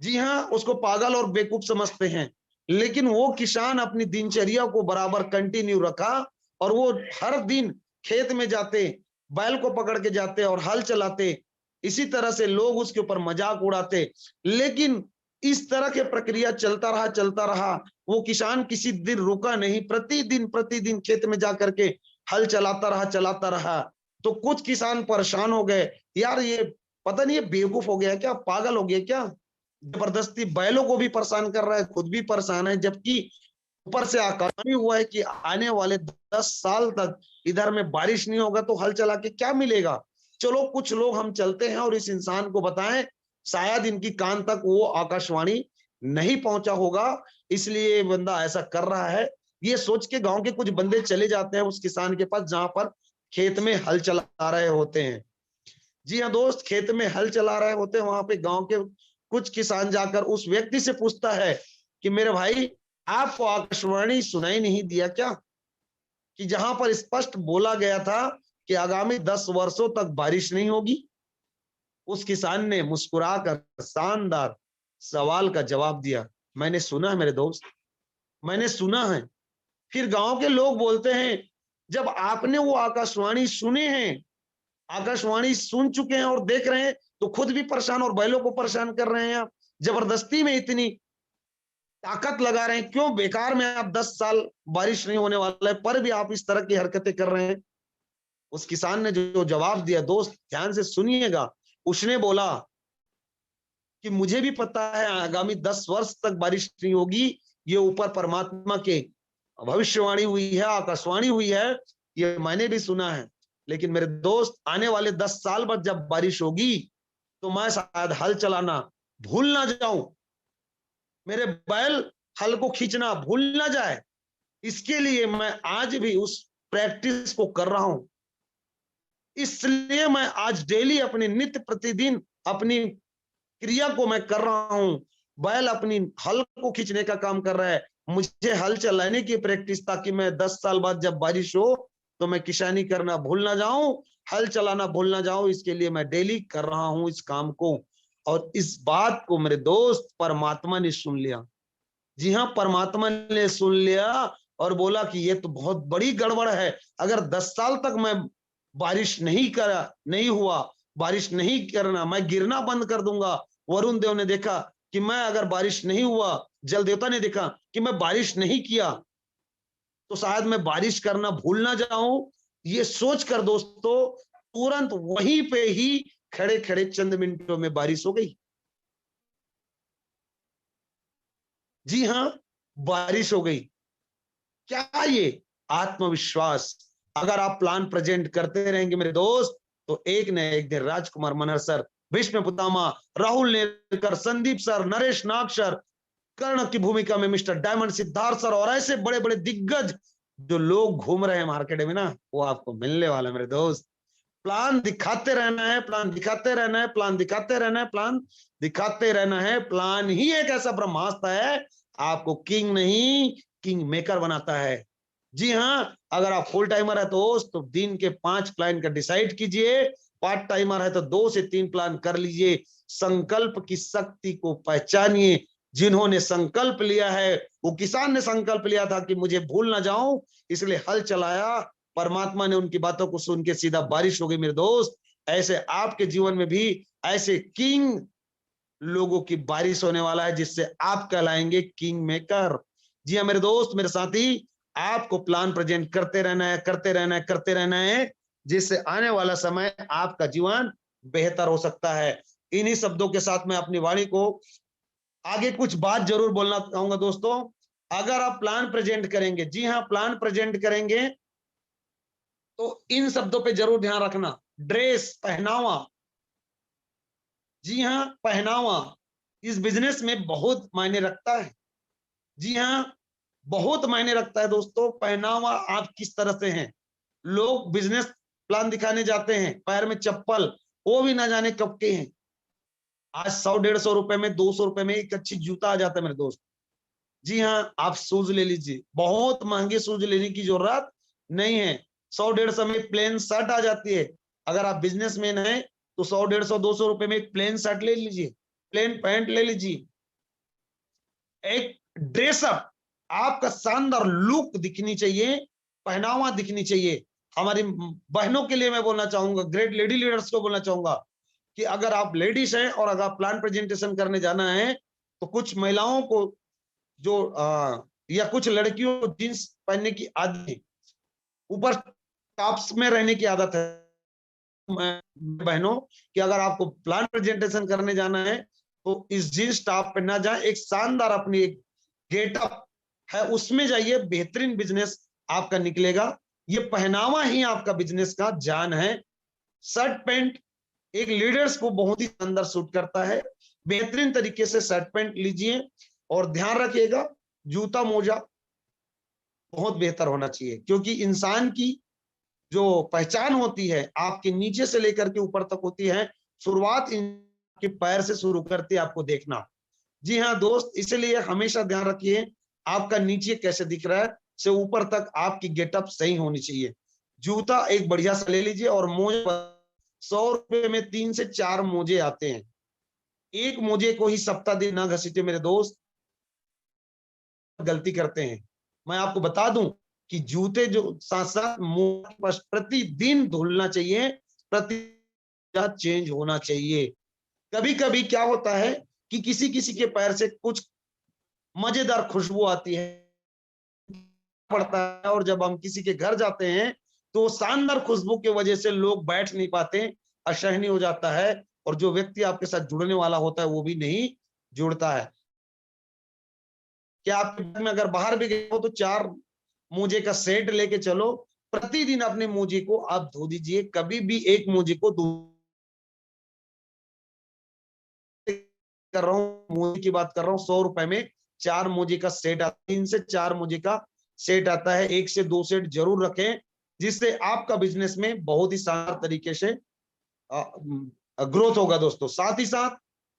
जी हाँ, उसको पागल और बेवकूफ समझते हैं। लेकिन वो किसान अपनी दिनचर्या को बराबर कंटिन्यू रखा, और वो हर दिन खेत में जाते, बैल को पकड़ के जाते और हल चलाते। इसी तरह से लोग उसके ऊपर मजाक उड़ाते, लेकिन इस तरह के प्रक्रिया चलता रहा। वो किसान किसी दिन रुका नहीं, प्रतिदिन प्रतिदिन खेत में जाकर के हल चलाता रहा। तो कुछ किसान परेशान हो गए, यार ये पता नहीं, ये बेवकूफ हो गया क्या, पागल हो गया क्या, जबरदस्ती बैलों को भी परेशान कर रहा है, खुद भी परेशान है, जबकि ऊपर से आकाश हुआ है कि आने वाले 10 साल तक इधर में बारिश नहीं होगा, तो हल चला के क्या मिलेगा। चलो कुछ लोग हम चलते हैं और इस इंसान को बताएं, शायद इनकी कान तक वो आकाशवाणी नहीं पहुंचा होगा, इसलिए बंदा ऐसा कर रहा है। ये सोच के गांव के कुछ बंदे चले जाते हैं उस किसान के पास, जहां पर खेत में हल चला रहे होते हैं। जी हाँ दोस्त, खेत में हल चला रहे होते हैं, वहां पे गांव के कुछ किसान जाकर उस व्यक्ति से पूछता है कि मेरे भाई, आपको आकाशवाणी सुनाई नहीं दिया क्या, कि जहां पर स्पष्ट बोला गया था कि आगामी 10 वर्षों तक बारिश नहीं होगी। उस किसान ने मुस्कुराकर शानदार सवाल का जवाब दिया, मैंने सुना है मेरे दोस्त, मैंने सुना है। फिर गांव के लोग बोलते हैं, जब आपने वो आकाशवाणी सुने हैं, आकाशवाणी सुन चुके हैं और देख रहे हैं, तो खुद भी परेशान और बैलों को परेशान कर रहे हैं। आप जबरदस्ती में इतनी ताकत लगा रहे हैं, क्यों बेकार में आप 10 साल बारिश नहीं होने वाला है पर भी आप इस तरह की हरकतें कर रहे हैं। उस किसान ने जो जवाब दिया, दोस्त ध्यान से सुनिएगा, उसने बोला कि मुझे भी पता है आगामी 10 वर्ष तक बारिश नहीं होगी, ये ऊपर परमात्मा के भविष्यवाणी हुई है, आकाशवाणी हुई है, ये मैंने भी सुना है। लेकिन मेरे दोस्त, आने वाले 10 साल बाद जब बारिश होगी, तो मैं शायद हल चलाना भूल ना जाऊं, मेरे बैल हल को खींचना भूल ना जाए, इसके लिए मैं आज भी उस प्रैक्टिस को कर रहा हूं। इसलिए मैं आज डेली अपने नित्य प्रतिदिन अपनी क्रिया को मैं कर रहा हूं। बैल अपनी हल को खींचने का काम कर रहा है, मुझे हल चलाने की प्रैक्टिस, ताकि मैं 10 साल बाद जब बारिश हो तो मैं किसानी करना भूल ना जाऊं, हल चलाना भूल ना जाऊं। इसके लिए मैं डेली कर रहा हूं इस काम को। और इस बात को मेरे दोस्त परमात्मा ने सुन लिया। जी हाँ, परमात्मा ने सुन लिया और बोला कि ये तो बहुत बड़ी गड़बड़ है। अगर 10 साल तक मैं बारिश नहीं करा, नहीं हुआ, बारिश नहीं करना, मैं गिरना बंद कर दूंगा। वरुण देव ने देखा कि मैं अगर बारिश नहीं हुआ, जल देवता ने देखा कि मैं बारिश नहीं किया, तो शायद मैं बारिश करना भूल ना जाऊं। ये सोचकर दोस्तों तुरंत वहीं पे ही खड़े खड़े चंद मिनटों में बारिश हो गई। जी हाँ, बारिश हो गई। क्या ये आत्मविश्वास। अगर आप प्लान प्रेजेंट करते रहेंगे मेरे दोस्त, तो एक न एक दिन राजकुमार मनहर सर, भीष्म पितामह, राहुल नेरकर, संदीप सर, नरेश नाग सर, कर्ण की भूमिका में मिस्टर डायमंड, सिद्धार्थ सर और ऐसे बड़े बड़े दिग्गज जो लोग घूम रहे हैं मार्केट में ना, वो आपको मिलने वाला मेरे दोस्त। प्लान दिखाते रहना है, प्लान दिखाते रहना है, प्लान दिखाते रहना है, प्लान दिखाते रहना है। प्लान ही एक ऐसा ब्रह्मास्त्र है, आपको किंग नहीं किंग मेकर बनाता है। जी हाँ, अगर आप फुल टाइमर है तो दिन के 5 प्लान का डिसाइड कीजिए, पार्ट टाइमर है तो 2 से 3 प्लान कर लीजिए। संकल्प की शक्ति को पहचानिए। जिन्होंने संकल्प लिया है, वो किसान ने संकल्प लिया था कि मुझे भूल ना जाऊं, इसलिए हल चलाया। परमात्मा ने उनकी बातों को सुन के सीधा बारिश हो गई मेरे दोस्त। ऐसे आपके जीवन में भी ऐसे किंग लोगों की बारिश होने वाला है, जिससे आप कहलाएंगे किंग मेकर। जी हाँ मेरे दोस्त, मेरे साथी, आपको प्लान प्रेजेंट करते रहना है, करते रहना है, करते रहना है, जिससे आने वाला समय आपका जीवन बेहतर हो सकता है। इन्हीं शब्दों के साथ मैं अपनी वाणी को आगे कुछ बात जरूर बोलना चाहूंगा दोस्तों। अगर आप प्लान प्रेजेंट करेंगे, जी हाँ प्लान प्रेजेंट करेंगे, तो इन शब्दों पे जरूर ध्यान रखना। ड्रेस, पहनावा। जी हाँ, पहनावा इस बिजनेस में बहुत मायने रखता है। जी हाँ, बहुत मायने रखता है दोस्तों। पहनावा आप किस तरह से हैं। लोग बिजनेस प्लान दिखाने जाते हैं, पैर में चप्पल, वो भी ना जाने कब के हैं। आज 100-150 रुपए में, 200 रुपए में एक अच्छी जूता आ जाता है मेरे दोस्त। जी हाँ, आप शूज ले लीजिए, बहुत महंगे शूज लेने की जरूरत नहीं है। 100-150 में प्लेन शर्ट आ जाती है। अगर आप बिजनेसमैन हैं तो 100-150-200 रुपए में एक प्लेन शर्ट ले लीजिए, प्लेन पैंट ले लीजिए। एक ड्रेसअप, आपका शानदार लुक दिखनी चाहिए, पहनावा दिखनी चाहिए। हमारी बहनों के लिए मैं बोलना चाहूंगा, ग्रेट लेडी लीडर्स को बोलना चाहूंगा कि अगर आप लेडीज हैं और अगर प्लान प्रेजेंटेशन करने जाना है, तो कुछ महिलाओं को जो या कुछ लड़कियों को जींस पहनने की आदत है, ऊपर टॉप्स में रहने की आदत है। बहनों कि अगर आपको प्लान प्रेजेंटेशन करने जाना है, तो इस जींस टॉप पे ना जाए, एक शानदार अपनी एक गेटअप है उसमें जाइए, बेहतरीन बिजनेस आपका निकलेगा। ये पहनावा ही आपका बिजनेस का जान है। शर्ट पैंट एक लीडर्स को बहुत ही अंदर सूट करता है। बेहतरीन तरीके से शर्ट पैंट लीजिए और ध्यान रखिएगा, जूता मोजा बहुत बेहतर होना चाहिए, क्योंकि इंसान की जो पहचान होती है आपके नीचे से लेकर के ऊपर तक होती है। शुरुआत इनके पैर से शुरू करती है आपको देखना। जी हाँ दोस्त, इसलिए हमेशा ध्यान रखिए आपका नीचे कैसे दिख रहा है, से ऊपर तक आपकी गेटअप सही होनी चाहिए। जूता एक बढ़िया सा ले लीजिए और मोजे 100 रुपए में 3 से 4 मोजे आते हैं। एक मोजे को ही सप्ताह दिन ना घसीटे मेरे दोस्त, गलती करते हैं। मैं आपको बता दूं कि जूते जो साथ साथ प्रतिदिन धुलना चाहिए, प्रति चेंज होना चाहिए। कभी कभी क्या होता है कि किसी किसी के पैर से कुछ मजेदार खुशबू आती है, पड़ता है, और जब हम किसी के घर जाते हैं तो शानदार खुशबू की वजह से लोग बैठ नहीं पाते, असहनीय हो जाता है, और जो व्यक्ति आपके साथ जुड़ने वाला होता है वो भी नहीं जुड़ता है। क्या आपके घर में अगर बाहर भी गए हो तो 4 मोजे का सेट लेके चलो। प्रतिदिन अपने मोजे को आप धो दीजिए, कभी भी एक मोजे को कर रहा हूँ, मोजे की बात कर रहा हूँ, 100 रुपए में 4 मोजे का सेट आता है, 3 से 4 मोजे का सेट आता है। 1 से 2 सेट जरूर रखें, जिससे आपका बिजनेस में बहुत ही शानदार तरीके से ग्रोथ होगा दोस्तों। साथ ही साथ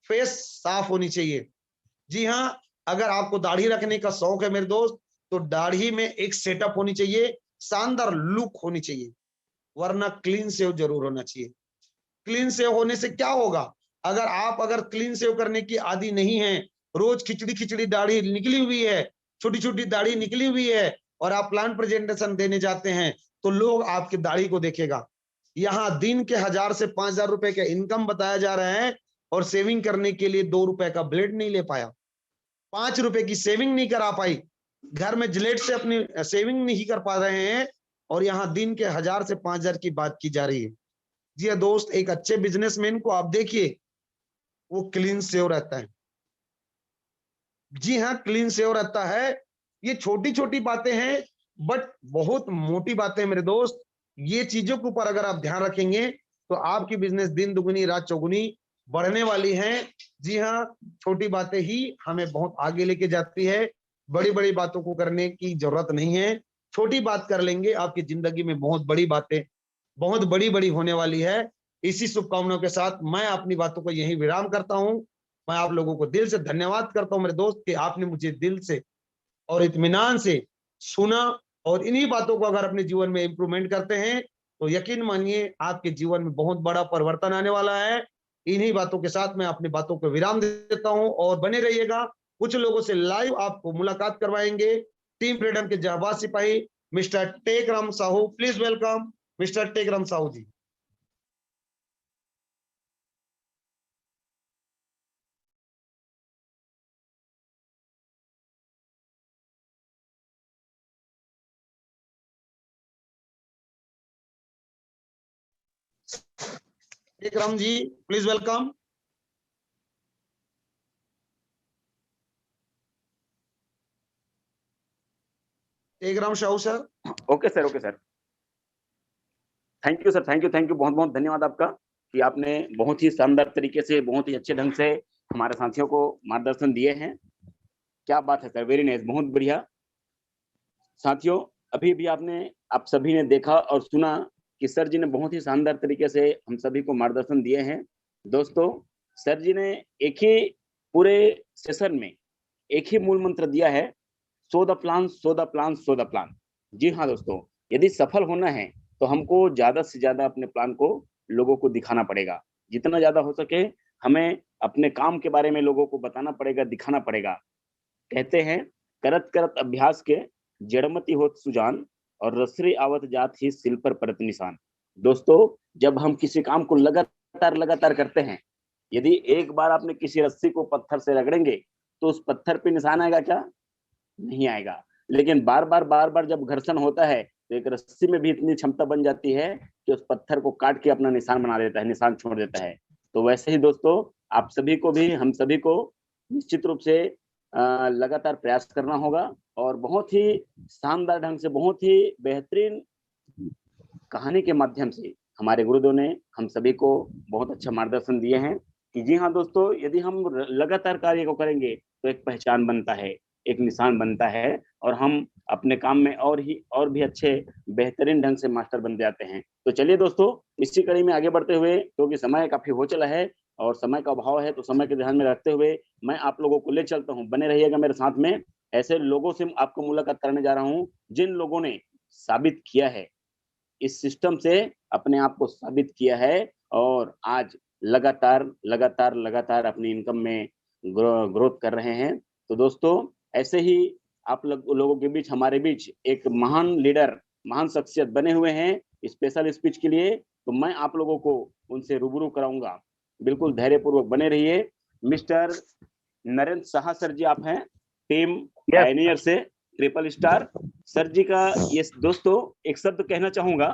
फेस साफ होनी चाहिए। जी हाँ, अगर आपको दाढ़ी रखने का शौक है मेरे दोस्त, तो दाढ़ी में एक सेटअप होनी चाहिए, शानदार लुक होनी चाहिए, वरना क्लीन शेव जरूर होना चाहिए। क्लीन शेव होने से क्या होगा, अगर क्लीन शेव करने की आदी नहीं है, रोज खिचड़ी खिचड़ी दाढ़ी निकली हुई है, छोटी छोटी दाढ़ी निकली हुई है, और आप प्लान प्रेजेंटेशन देने जाते हैं, तो लोग आपकी दाढ़ी को देखेगा। यहाँ दिन के 1000 से 5000 रुपए का इनकम बताया जा रहा है, और सेविंग करने के लिए 2 रुपए का ब्लेड नहीं ले पाया, 5 रुपए की सेविंग नहीं करा पाई, घर में जिलेट से अपनी सेविंग नहीं कर पा रहे हैं, और यहाँ दिन के 1000 से 5000 की बात की जा रही है। जी हाँ दोस्त, एक अच्छे बिजनेसमैन को आप देखिए, वो क्लीन सेव रहता है। जी हाँ, क्लीन सेव रहता है। ये छोटी छोटी बातें हैं, बट बहुत मोटी बातें हैं मेरे दोस्त। ये चीजों के ऊपर अगर आप ध्यान रखेंगे, तो आपकी बिजनेस दिन दुगुनी रात चौगुनी बढ़ने वाली है। जी हाँ, छोटी बातें ही हमें बहुत आगे लेके जाती है, बड़ी बड़ी बातों को करने की जरूरत नहीं है। छोटी बात कर लेंगे, आपकी जिंदगी में बहुत बड़ी बातें, बहुत बड़ी बड़ी होने वाली है। इसी शुभकामनाओं के साथ मैं अपनी बातों को यही विराम करता हूं। मैं आप लोगों को दिल से धन्यवाद करता हूं मेरे दोस्त, कि आपने मुझे दिल से और इत्मीनान से सुना, और इन्हीं बातों को अगर अपने जीवन में इंप्रूवमेंट करते हैं, तो यकीन मानिए आपके जीवन में बहुत बड़ा परिवर्तन आने वाला है। इन्हीं बातों के साथ मैं अपनी बातों को विराम देता हूं, और बने रहिएगा। कुछ लोगों से लाइव आपको मुलाकात करवाएंगे। टीम फ्रीडम के जाबाज सिपाही mister Tekram Sahu, please welcome mister Tekram Sahu ji. Tekram ji, please welcome. Tekram Sahu sir. Okay sir, okay sir. Thank you sir, thank you, बहुत बहुत धन्यवाद आपका कि आपने बहुत ही शानदार तरीके से, बहुत ही अच्छे ढंग से हमारे साथियों को मार्गदर्शन दिए हैं। क्या बात है सर, वेरी नाइस, बहुत बढ़िया। साथियों, अभी भी आप सभी ने देखा और सुना कि सर जी ने बहुत ही शानदार तरीके से हम सभी को मार्गदर्शन दिए हैं। दोस्तों, सर जी ने एक ही पूरे सेशन में एक ही मूल मंत्र दिया है, so the plan, so the plan, so the plan. जी हाँ दोस्तों, यदि सफल होना है तो हमको ज्यादा से ज्यादा अपने प्लान को लोगों को दिखाना पड़ेगा। जितना ज्यादा हो सके हमें अपने काम के बारे में लोगों को बताना पड़ेगा, दिखाना पड़ेगा। कहते हैं, करत करत अभ्यास के जड़मति होत सुजान, और रसरी आवत जात ही सिल पर परत निशान। दोस्तों, जब हम किसी काम को लगातार लगातार करते हैं, यदि एक बार आपने किसी रस्सी को पत्थर से रगड़ेंगे, तो उस पत्थर पे निशान आएगा क्या? नहीं आएगा। लेकिन बार बार जब घर्षण होता है, तो एक रस्सी में भी इतनी क्षमता बन जाती है कि उस पत्थर को काट के अपना निशान बना देता है, निशान छोड़ देता है। तो वैसे ही दोस्तों, आप सभी को भी, हम सभी को निश्चित रूप से लगातार प्रयास करना होगा, और बहुत ही शानदार ढंग से, बहुत ही बेहतरीन कहानी के माध्यम से हमारे गुरुदेव ने हम सभी को बहुत अच्छा मार्गदर्शन दिए हैं कि जी हाँ दोस्तों, यदि हम लगातार कार्य को करेंगे, तो एक पहचान बनता है, एक निशान बनता है, और हम अपने काम में और भी अच्छे बेहतरीन ढंग से मास्टर बन जाते हैं। तो चलिए दोस्तों, इसी कड़ी में आगे बढ़ते हुए, क्योंकि समय काफी हो चला है और समय का अभाव है, तो समय के ध्यान में रखते हुए मैं आप लोगों को ले चलता हूँ। बने रहिएगा मेरे साथ में। ऐसे लोगों से आपको मुलाकात कराने जा रहा हूँ, जिन लोगों ने साबित किया है, इस सिस्टम से अपने आप को साबित किया है, और आज लगातार लगातार लगातार अपनी इनकम में ग्रोथ कर रहे हैं। तो दोस्तों, ऐसे ही आप लोगों के बीच, हमारे बीच एक महान लीडर, महान शख्सियत बने हुए हैं स्पेशल स्पीच के लिए। तो मैं आप लोगों को उनसे रूबरू कराऊंगा। बिल्कुल धैर्यपूर्वक बने रहिए। मिस्टर नरेंद्र साहा सर जी आप हैं, टीम पायनियर से, ट्रिपल स्टार। सर जी का ये दोस्तों एक शब्द कहना चाहूंगा,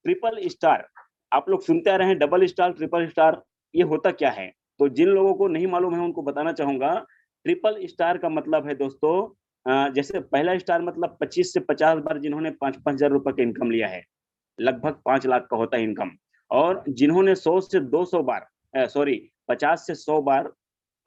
ट्रिपल स्टार। आप लोग सुनते आ रहे हैं डबल स्टार, ट्रिपल स्टार, ये होता क्या है? तो जिन लोगों को नहीं मालूम है उनको बताना चाहूंगा। ट्रिपल स्टार का मतलब है दोस्तों, जैसे पहला स्टार मतलब 25 से 50 बार जिन्होंने 5-5 हजार रुपए का इनकम लिया है, लगभग 5 लाख का होता है इनकम। और जिन्होंने 100 से 200 बार, सॉरी 50 से 100 बार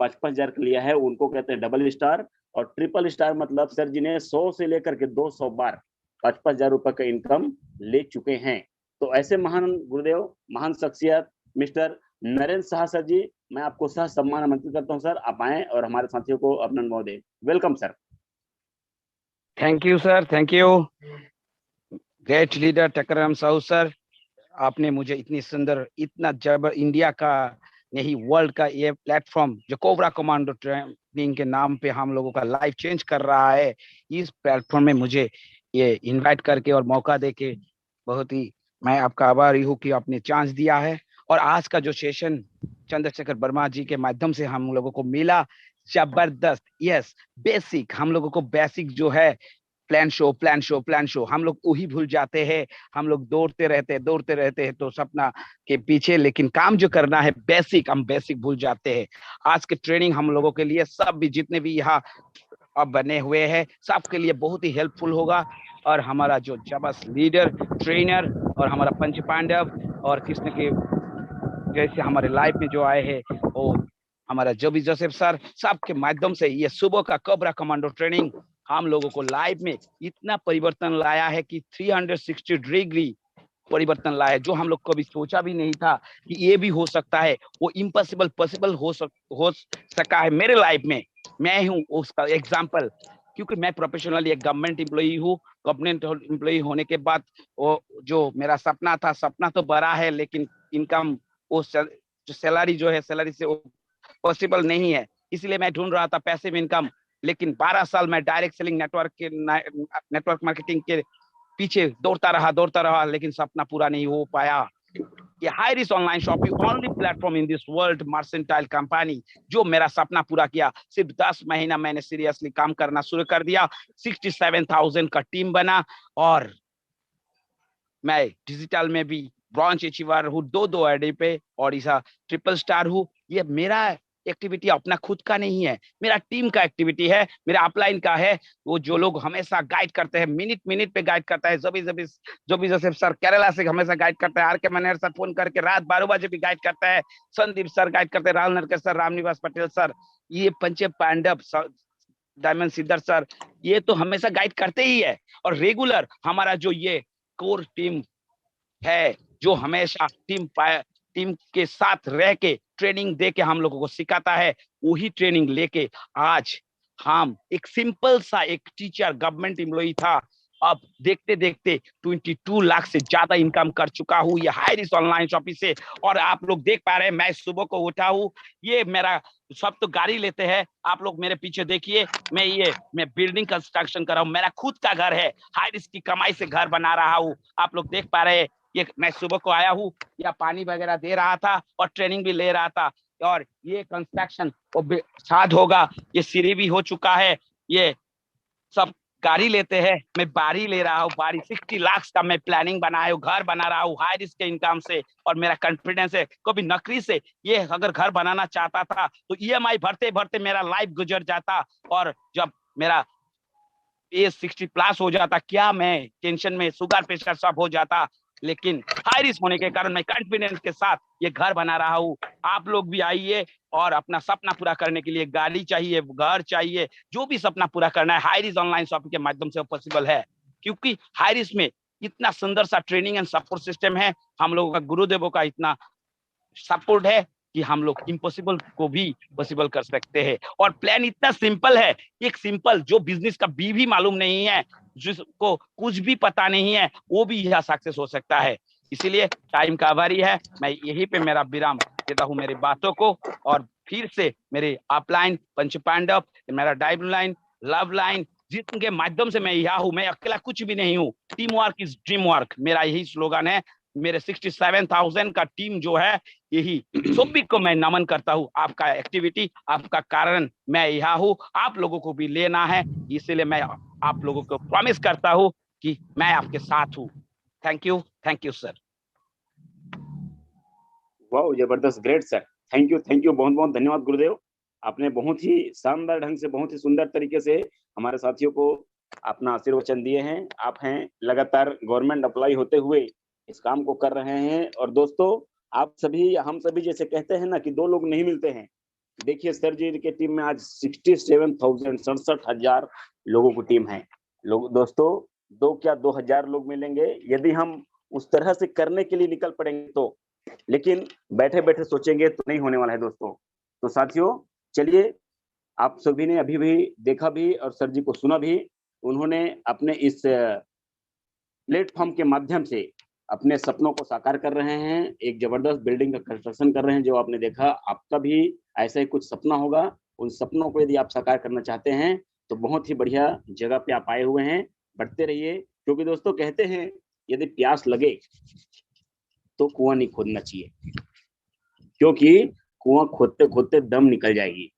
5-5 हजार का लिया है, उनको कहते हैं डबल स्टार। और ट्रिपल स्टार मतलब सर जिन्हें 100 से लेकर के 200 बार 55,000 रुपए का इनकम ले चुके हैं। तो ऐसे महान गुरुदेव, महान शख्सियत मिस्टर नरेंद्र शाह सर जी, मैं आपको सह सम्मान आमंत्रित करता हूं सर, आप आए और हमारे साथियों को अपना अनुभव दें। Welcome sir. Thank you sir, thank you. Great leader Tekram Sahu sir, आपने मुझे इतनी सुंदर, इतना जबर इंडिया का नहीं वर्ल्ड का ये प्लेटफॉर्म जो कोबरा कमांडो ट्रेनिंग के नाम पे हम लोगों का लाइफ चेंज कर रहा है, इस प्लेटफॉर्म में मुझे ये इनवाइट करके और मौका देके बहुत ही मैं आपका आभारी हूँ कि आपने चांस दिया है। और आज का जो सेशन चंद्रशेखर वर्मा जी के माध्यम से हम लोगों को मिला, जबरदस्त। यस, बेसिक हम लोगों को बेसिक जो है plan show plan show plan show, हम लोग वही भूल जाते हैं। हम लोग दौड़ते रहते हैं तो सपना के पीछे, लेकिन काम जो करना है बेसिक, हम बेसिक भूल जाते हैं। आज के ट्रेनिंग हम लोगों के लिए, सब भी जितने भी यहाँ अब बने हुए हैं, सबके लिए बहुत ही हेल्पफुल होगा। और हमारा जो जबरदस्त लीडर, ट्रेनर और हमारा पंच पांडव और कृष्ण के जैसे हमारे लाइफ में जो आए हैं, वो हमारा जोबी जोसेफ सर, सबके माध्यम से ये सुबह का कोबरा कमांडो ट्रेनिंग हम लोगों को लाइफ में इतना परिवर्तन लाया है कि 360 डिग्री परिवर्तन लाया है, जो हम लोग कभी सोचा भी नहीं था कि ये भी हो सकता है। वो इम्पॉसिबल पॉसिबल हो सका है मेरे लाइफ में। मैं हूँ उसका एग्जाम्पल, क्योंकि मैं प्रोफेशनली एक गवर्नमेंट एम्प्लॉई हूँ। गवर्नमेंट एम्प्लॉई होने के बाद वो जो मेरा सपना था, सपना तो बड़ा है, लेकिन इनकम वो जो सैलरी जो है, सैलरी से वो पॉसिबल नहीं है। इसलिए मैं ढूंढ रहा था पैसिव इनकम, लेकिन 12 साल मैं डायरेक्ट सेलिंग नेटवर्क मार्केटिंग के पीछे दौड़ता रहा, लेकिन सपना पूरा नहीं हो पाया। ये high risk online shopping only platform in this world mercantile company जो मेरा सपना पूरा किया। सिर्फ 10 महीना मैंने सीरियसली काम करना शुरू कर दिया, 67,000 का टीम बना, और मैं डिजिटल में भी ब्रॉन्ज अचीवर हूँ, दो आईडी पे, और इसा ट्रिपल स्टार हूँ। ये मेरा एक्टिविटी अपना खुद का नहीं है, मेरा टीम का एक्टिविटी है, मेरा अपलाइन का है। वो जो लोग हमेशा गाइड करते हैं, मिनट मिनट पे गाइड करता है। जोबी जोसेफ सर केरला से हमेशा गाइड करता है, आर के मनहर सर फोन करके रात 12 बजे भी गाइड करता है, संदीप सर गाइड करते हैं, राहुल नरकर सर, रामनिवास पटेल सर, ये पंच पांडव, डायमंड सिद्धर सर, ये तो हमेशा गाइड करते ही है। और रेगुलर हमारा जो ये कोर टीम है, जो हमेशा टीम के साथ रह के ट्रेनिंग दे के हम लोगों को सिखाता है, वही ट्रेनिंग लेके आज हम एक सिंपल सा एक टीचर गवर्नमेंट एम्प्लॉई था, अब देखते देखते 22 लाख से ज्यादा इनकम कर चुका हूँ ये हाई रिस्क ऑनलाइन शॉपिंग से। और आप लोग देख पा रहे हैं, मैं सुबह को उठा हूँ, ये मेरा सब तो गाड़ी लेते हैं, आप लोग मेरे पीछे देखिए, मैं बिल्डिंग कंस्ट्रक्शन कर रहा हूँ, मेरा खुद का घर है, हाई रिस्क की कमाई से घर बना रहा हूँ। आप लोग देख पा रहे हैं, ये मैं सुबह को आया हूँ, या पानी वगैरह दे रहा था और ट्रेनिंग भी ले रहा था। और ये कंस्ट्रक्शन साथ होगा, ये सीढ़ी भी हो चुका है, ये सब गाड़ी लेते हैं, मैं बारी ले रहा हूँ, बारी 60 लाख का मैं प्लानिंग बनाया हूँ, घर बना रहा हूँ हाई रिस्क के इनकम से। और मेरा कॉन्फिडेंस है, कभी नौकरी से ये अगर घर बनाना चाहता था तो ईएमआई भरते भरते मेरा लाइफ गुजर जाता, और जब मेरा एज 60 प्लस हो जाता, क्या मैं टेंशन में शुगर प्रेशर सब हो जाता। लेकिन हाई रिस्क होने के कारण मैं कॉन्फिडेंस के साथ ये घर बना रहा हूँ। आप लोग भी आइए, और अपना सपना पूरा करने के लिए गाड़ी चाहिए, घर चाहिए, जो भी सपना पूरा करना है, हाई रिस्क ऑनलाइन शॉपिंग के माध्यम से पॉसिबल है। क्योंकि हाई रिस्क में इतना सुंदर सा ट्रेनिंग एंड सपोर्ट सिस्टम है, हम लोगों का गुरुदेवों का इतना सपोर्ट है कि हम लोग इम्पॉसिबल को भी पॉसिबल कर सकते हैं। और प्लान इतना सिंपल है, एक सिंपल जो बिजनेस का बी भी मालूम नहीं है, जिसको कुछ भी पता नहीं है, वो भी यह सक्सेस हो सकता है। इसीलिए टाइम का आभारी है, मैं यहीं पे मेरा विराम देता हूँ मेरी बातों को। और फिर से मेरे अपलाइन पंच पांडव, मेरा डायमंड लाइन, लव लाइन, जिनके माध्यम से मैं यहाँ हूँ, मैं अकेला कुछ भी नहीं हूँ। Team work is dream work, मेरा यही स्लोगन है। मेरे 67,000 का टीम जो है, यही सभी को मैं नमन करता हूँ। आपका एक्टिविटी, आपका कारण मैं यहाँ हूँ, आप लोगों को भी लेना है, इसलिए मैं आप लोगों को प्रॉमिस करता हूँ कि मैं आपके साथ हूँ। Thank you sir. वाह, जबरदस्त, ग्रेट सर, थैंक यू, बहुत बहुत धन्यवाद गुरुदेव। आपने बहुत ही शानदार ढंग से, बहुत ही सुंदर तरीके से हमारे साथियों को अपना आशीर्वचन दिए हैं। आप हैं लगातार गवर्नमेंट अप्लाई होते हुए इस काम को कर रहे हैं। और दोस्तों, आप सभी, हम सभी जैसे कहते हैं ना कि दो लोग नहीं मिलते हैं, देखिए सर जी की टीम में आज 67,000 लोगों की टीम है। लोग दोस्तों, 2000 लोग मिलेंगे यदि हम उस तरह से करने के लिए निकल पड़ेंगे तो, लेकिन बैठे-बैठे सोचेंगे तो नहीं होने वाला है दोस्तों। तो साथियों, चलिए, आप सभी ने अभी भी देखा भी और सर जी को सुना भी। उन्होंने अपने इस प्लेटफ़ॉर्म के माध्यम से अपने सपनों को साकार कर रहे हैं। एक ज़बरदस्त बिल्डिंग का कंस्ट्रक्शन कर रहे हैं, जो आपने देखा। आपका भी ऐसा ही कुछ सपना होगा। उन सपनों को यदि आप साकार करना चाहते हैं, तो बहुत ही बढ़िया जगह पे आप आए हुए हैं। बढ़ते रहिए, क्योंकि दोस्तों कहते हैं, यदि प्यास लगे, तो कुआँ नहीं खोदना चाहिए, क्योंकि कुआँ खोदते-खोदते दम निकल जाएगी।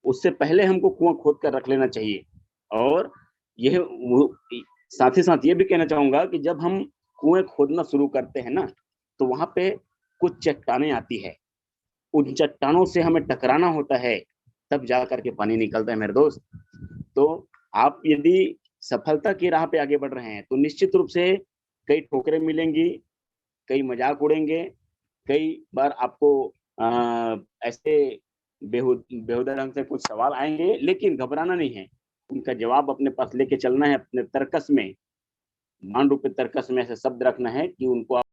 उससे पहले हमको कुआँ खोद कर रख लेना चाहिए। और यह वो इ साथ ही साथ ये भी कहना चाहूँगा कि जब हम कुएँ खोदना शुरू करते हैं ना, तो वहाँ पे कुछ चट्टानें आती हैं। उन चट्टानों से हमें टकराना होता है, तब जा कर के पानी निकलता है मेरे दोस्त। तो आप यदि सफलता की राह पे आगे बढ़ रहे हैं, तो निश्चित रूप से कई ठोकरें मिलेंगी, कई मज़ाक उड़ेंगे, कई बार आपको ऐसे बेहुदा ढंग से कुछ सवाल आएँगे, लेकिन घबराना नहीं है। उनका जवाब अपने पास लेके चलना है, अपने तर्कस में, मान रूपी तर्कस में ऐसे शब्द रखना है कि उनको आप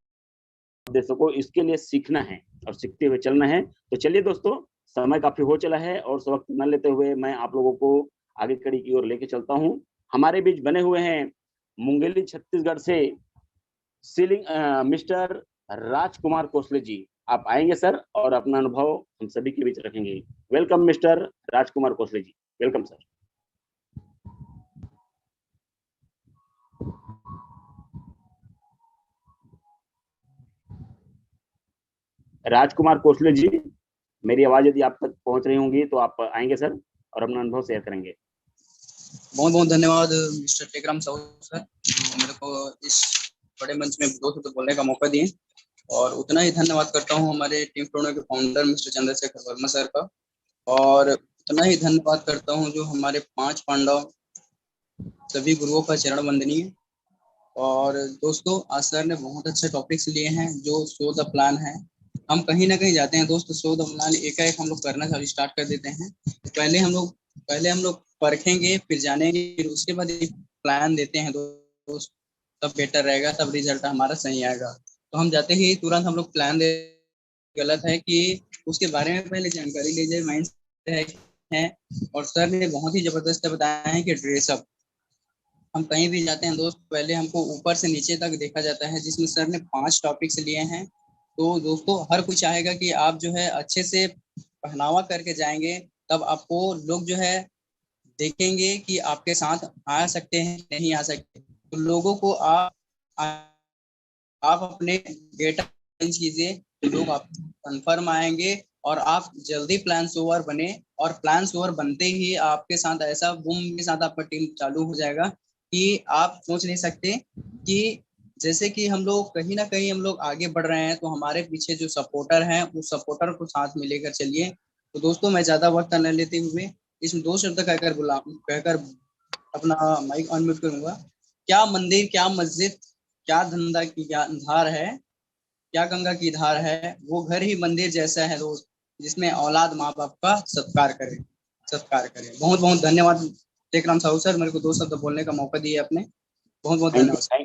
दे सको, इसके लिए सीखना है और सीखते हुए चलना है। तो चलिए दोस्तों, समय काफ़ी हो चला है और वक़्त न लेते हुए मैं आप लोगों को आगे कड़ी की ओर लेके चलता हूँ। हमारे बीच बने हुए हैं मुंगेली छत्तीसगढ़ से मिस्टर राजकुमार कोसले जी। आप आएँगे सर और अपना अनुभव हम सभी के बीच रखेंगे। Welcome mister Rajkumar Kosle ji. Welcome sir. Rajkumar Kosle ji, मेरी आवाज़ यदि आप तक पहुँच रही होंगी तो आप आएँगे सर और अपना अनुभव शेयर करेंगे। बहुत बहुत धन्यवाद मिस्टर टेकराम साहू सर, जो मेरे को इस बड़े मंच में 2 शब्द बोलने का मौका दिए। और उतना ही धन्यवाद करता हूँ हमारे टीम टोनो के founder mister Chandrashekhar Verma sir का। और उतना ही धन्यवाद करता हूँ जो हमारे 5 पांडव सभी गुरुओं का चरण वंदनीय। और दोस्तों, आज सर ने बहुत अच्छे टॉपिक्स लिए हैं, जो शो द प्लान है। हम कहीं ना कहीं जाते हैं दोस्त, शो द प्लान एकाएक हम लोग करना स्टार्ट कर देते हैं। तो पहले हम लोग परखेंगे, फिर जानेंगे, फिर उसके बाद एक प्लान देते हैं दोस्त, तब बेटर रहेगा, तब रिजल्ट हमारा सही आएगा। तो हम जाते ही तुरंत हम लोग प्लान दे, गलत है कि उसके बारे में पहले जानकारी ले जाए, माइंड है। और सर ने बहुत ही जबरदस्त बताया है कि ड्रेसअप, हम कहीं भी जाते हैं दोस्त, पहले हमको ऊपर से नीचे तक देखा जाता है, जिसमें सर ने 5 टॉपिक्स लिए हैं। तो दोस्तों, हर कोई चाहेगा कि आप जो है अच्छे से पहनावा करके जाएंगे, तब आपको लोग जो है देखेंगे कि आपके साथ आ सकते हैं नहीं आ सकते। तो लोगों को आप अपने डेटा चेंज कीजिए, तो लोग आप कन्फर्म आएंगे और आप जल्दी प्लान ओवर बने। और प्लान ओवर बनते ही आपके साथ ऐसा बूम के साथ आपका टीम चालू हो जाएगा कि आप सोच नहीं सकते कि जैसे कि हम लोग कहीं ना कहीं हम लोग आगे बढ़ रहे हैं, तो हमारे पीछे जो सपोर्टर हैं, उस सपोर्टर को साथ में लेकर चलिए। तो दोस्तों, मैं ज्यादा वक्त न लेते हुए इसमें 2 शब्द कहकर अपना माइक अनम्यूट करूंगा। क्या मंदिर, क्या मस्जिद, क्या धंधा की क्या धार है, क्या गंगा की धार है, वो घर ही मंदिर जैसा है दोस्त, जिसमें औलाद माँ बाप का सत्कार करे। बहुत बहुत धन्यवाद टेकराम साहू सर, मेरे को 2 शब्द बोलने का मौका दिए आपने। बहुत बहुत थैंक यू, धन्यवाद सर।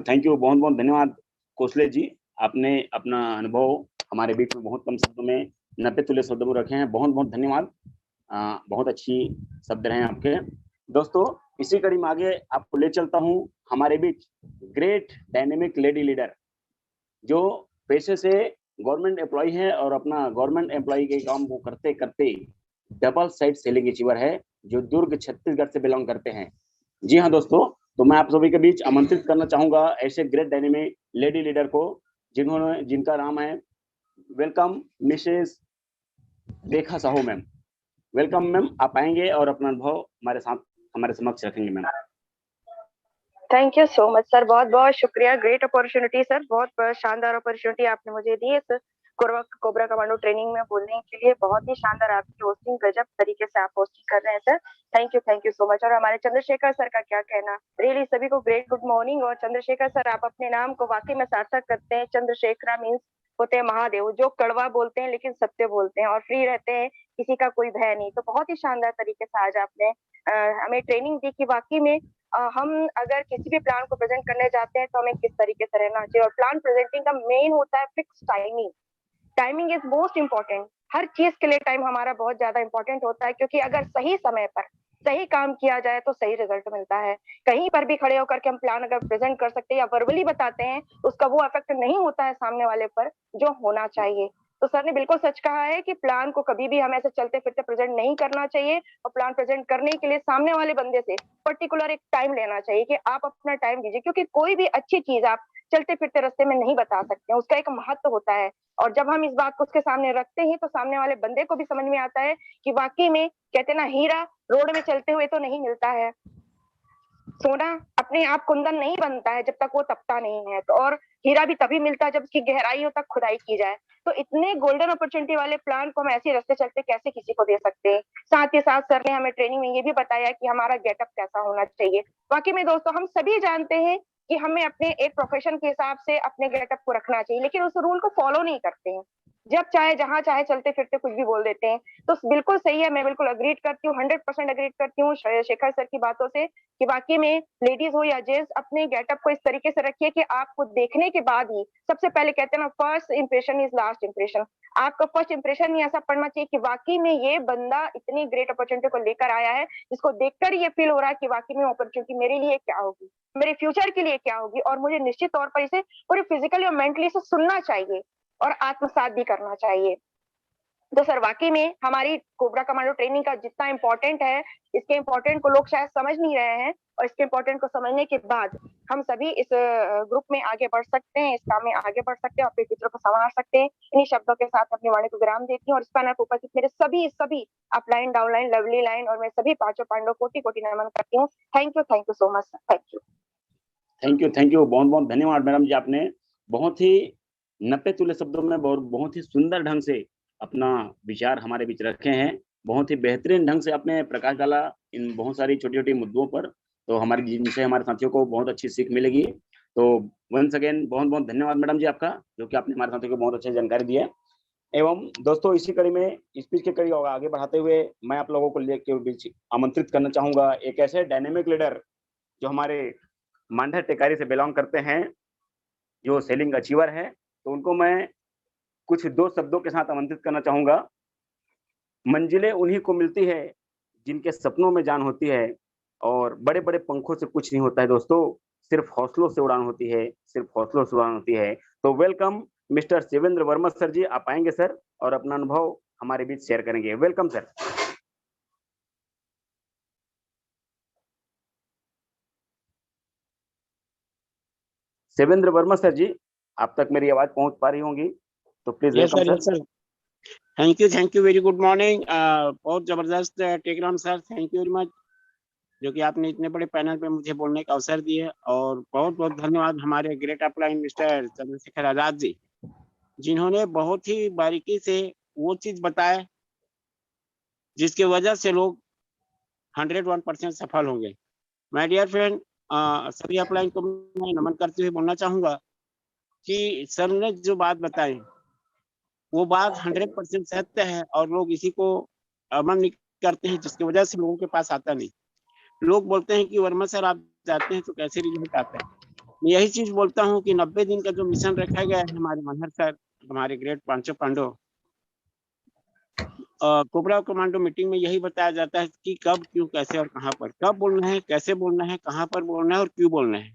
थैंक यू, बहुत-बहुत धन्यवाद कोसले जी। आपने अपना अनुभव हमारे बीच में बहुत कम शब्दों में, 90 तुल्य शब्दों में रखे हैं। बहुत-बहुत धन्यवाद। बहुत अच्छी शब्द रहे हैं आपके। दोस्तों, इसी कड़ी में आगे आपको ले चलता हूँ। हमारे बीच ग्रेट डायनामिक लेडी लीडर, जो पेशे से गवर्नमेंट एम्प्लॉई है और अपना गवर्नमेंट एम्प्लॉई के काम को करते-करते डबल साइड सेलिंग अचीवर है, जो दुर्ग छत्तीसगढ़ से बिलॉन्ग करते हैं। जी हाँ दोस्तों, तो मैं आप सभी के बीच आमंत्रित करना चाहूँगा ऐसे ग्रेट डायनामिक लेडी लीडर को, जिनका नाम है, वेलकम मिसेस रेखा साहू मैम। वेलकम मैम, आप आएँगे और अपना अनुभव हमारे समक्ष रखेंगे ma'am. Thank you so much sir, बहुत बहुत शुक्रिया। ग्रेट अपॉर्चुनिटी सर, बहुत शानदार अपॉर्चुनिटी आपने मुझे दी इस कोबरा कमांडो ट्रेनिंग में बोलने के लिए। बहुत ही शानदार आपकी होस्टिंग, गजब तरीके से आप होस्टिंग कर रहे हैं sir. Thank you so much. और हमारे चंद्रशेखर सर का क्या कहना, रियली सभी को ग्रेट गुड मॉर्निंग। और चंद्रशेखर सर, आप अपने नाम को वाकई में सार्थक करते हैं। चंद्रशेखरा मीन्स होते हैं महादेव, जो कड़वा बोलते हैं लेकिन सत्य बोलते हैं और फ्री रहते हैं, किसी का कोई भय नहीं। तो बहुत ही शानदार तरीके से आज आपने हमें ट्रेनिंग दी कि वाक़ई में हम अगर किसी भी प्लान को प्रेज़ेंट करने जाते हैं तो हमें किस तरीके से रहना चाहिए और प्लान प्रेज़ेंटिंग का मेन होता है fix timing. Timing is most important. हर चीज़ के लिए टाइम हमारा बहुत ज़्यादा इम्पोर्टेंट होता है क्योंकि अगर सही समय पर सही काम किया जाए तो सही रिज़ल्ट मिलता है। कहीं पर भी खड़े होकर के हम प्लान अगर प्रेज़ेंट कर सकते हैं या वर्बली बताते हैं, उसका वो इफ़ेक्ट नहीं होता है सामने वाले पर जो होना चाहिए। तो सर ने बिल्कुल सच कहा है कि प्लान को कभी भी हमें ऐसे चलते-फिरते प्रेज़ेंट नहीं करना चाहिए और प्लान प्रेज़ेंट करने के लिए सामने वाले बंदे से पर्टिकुलर एक टाइम लेना चाहिए कि आप अपना टाइम दीजिए क्योंकि कोई भी अच्छी चीज़ आप चलते-फिरते रास्ते में नहीं बता सकते हैं, उसका एक महत्व होता है। और जब हम इस बात को उसके सामने रखते हैं, तो सामने वाले बंदे को भी समझ में आता है कि वाक़ई में कहते हैं ना हीरा रोड में चलते हुए तो नहीं मिलता है। सोना अपने आप कुंदन नहीं बनता है जब तक वो तपता नहीं है। तो और हीरा भी तभी मिलता है जब उसकी गहराइयों तक खुदाई की जाए। तो इतने गोल्डन अपॉर्च्युनिटी वाले प्लान को हम ऐसे ही रास्ते चलते कैसे किसी को दे सकते हैं। साथ ही साथ सर ने हमें ट्रेनिंग में ये भी बताया कि हमारा गेटअप कैसा होना चाहिए। वाक़ई में दोस्तों हम सभी जानते हैं कि हमें अपने एक प्रोफ़ेशन के हिसाब से अपने गेटअप को रखना चाहिए, लेकिन उस रूल को फ़ॉलो नहीं करते हैं। जब चाहे, जहाँ चाहे चलते-फिरते कुछ भी बोल देते हैं। तो बिल्कुल सही है, मैं बिल्कुल एग्रीड करती हूँ, 100% एग्रीड करती हूँ शेखर सर की बातों से कि वाक़ई में लेडीज़ हो या जेंट्स अपने गेटअप को इस तरीके से रखिए कि आपको देखने के बाद ही सबसे पहले कहते हैं ना first impression is last impression. आपका फर्स्ट इंप्रेशन ही ऐसा पड़ना चाहिए कि वाक़ई में ये बंदा इतनी ग्रेट अपॉर्च्युनिटी को लेकर आया है, जिसको देखकर ही ये फ़ील हो रहा है कि वाक़ई में अपॉर्च्युनिटी मेरे लिए क्या होगी, मेरे फ्यूचर के लिए क्या होगी और मुझे निश्चित तौर पर इसे पूरे फिज़िकली और मेंटली इसे सुनना चाहिए और आत्मसात भी करना चाहिए। तो सर वाक़ई में हमारी कोबरा कमांडो ट्रेनिंग का जितना इम्पोर्टेंट है, इसके इम्पोर्टेंट को लोग शायद समझ नहीं रहे हैं और इसके इम्पोर्टेंट को समझने के बाद हम सभी इस ग्रुप में आगे बढ़ सकते हैं, इस काम में आगे बढ़ सकते हैं, अपने फ्यूचर को सँवार सकते हैं। इन्हीं शब्दों के साथ अपनी वाणी को विराम देती हूँ और इस पैनल पर उपस्थित मेरे सभी अपलाइन, डाउनलाइन, लवली लाइन और मैं सभी पाँचों पांडव कोटि-कोटि नमन करती हूँ। Thank you so much sir. Thank you. Thank you बहुत-बहुत धन्यवाद मैडम जी। आपने बहुत ही नपे-तुले शब्दों में बहुत ही सुंदर ढंग से अपना विचार हमारे बीच रखे हैं। बहुत ही बेहतरीन ढंग से आपने प्रकाश डाला इन बहुत सारी छोटी-छोटी मुद्दों पर, तो हमारी जिनसे हमारे साथियों को बहुत अच्छी सीख मिलेगी। तो वन्स अगेन बहुत-बहुत धन्यवाद मैडम जी आपका, जो कि आपने हमारे साथियों को बहुत अच्छी जानकारी दी है। एवं दोस्तों इसी कड़ी में स्पीच की कड़ी आगे बढ़ाते हुए मैं आप लोगों को लेके बीच आमंत्रित करना चाहूँगा एक ऐसे डायनामिक लीडर जो हमारे मांडा टेकारी से बिलॉन्ग करते हैं, जो सेलिंग अचीवर हैं, तो उनको मैं कुछ 2 शब्दों के साथ आमंत्रित करना चाहूँगा। मंजिलें उन्हीं को मिलती है, जिनके सपनों में जान होती है और बड़े-बड़े पंखों से कुछ नहीं होता है दोस्तों, सिर्फ़ हौसलों से उड़ान होती है, सिर्फ़ हौसलों से उड़ान होती है। तो welcome mister Shivendra Verma sir ji, आप आएँगे सर और अपना अनुभव हमारे बीच शेयर करेंगे। Welcome sir. Shivendra Verma sir ji, आप तक मेरी आवाज़ पहुँच पा रही होंगी, तो please yes welcome sir, sir. Thank you very good morning. बहुत जबरदस्त Tekram sir, thank you very much, जो कि आपने इतने बड़े पैनल पे मुझे बोलने का अवसर दिए। और बहुत-बहुत धन्यवाद हमारे great upline mister Chandrashekhar Azad ji, जिन्होंने बहुत ही बारीकी से वो चीज़ बताया, जिसकी वजह से लोग 101% सफल होंगे। माय डियर फ्रेंड, सभी अपलाइन को मैं नमन करते हुए बोलना चाहूँगा कि सर ने जो बात बताई, वो बात 100% सत्य है और लोग इसी को अमल नहीं करते हैं, जिसकी वजह से लोगों के पास आता नहीं। लोग बोलते हैं कि वर्मा सर आप जाते हैं तो कैसे रिजल्ट आता है? मैं यही चीज़ बोलता हूँ कि 90 दिन का जो मिशन रखा गया है हमारे मनहर सर, हमारे ग्रेट पांचों पांडव, कोबरा कमांडो मीटिंग में यही बताया जाता है कि कब, क्यों, कैसे और कहाँ पर। कब बोलना है, कैसे बोलना है, कहाँ पर बोलना है और क्यों बोलना है।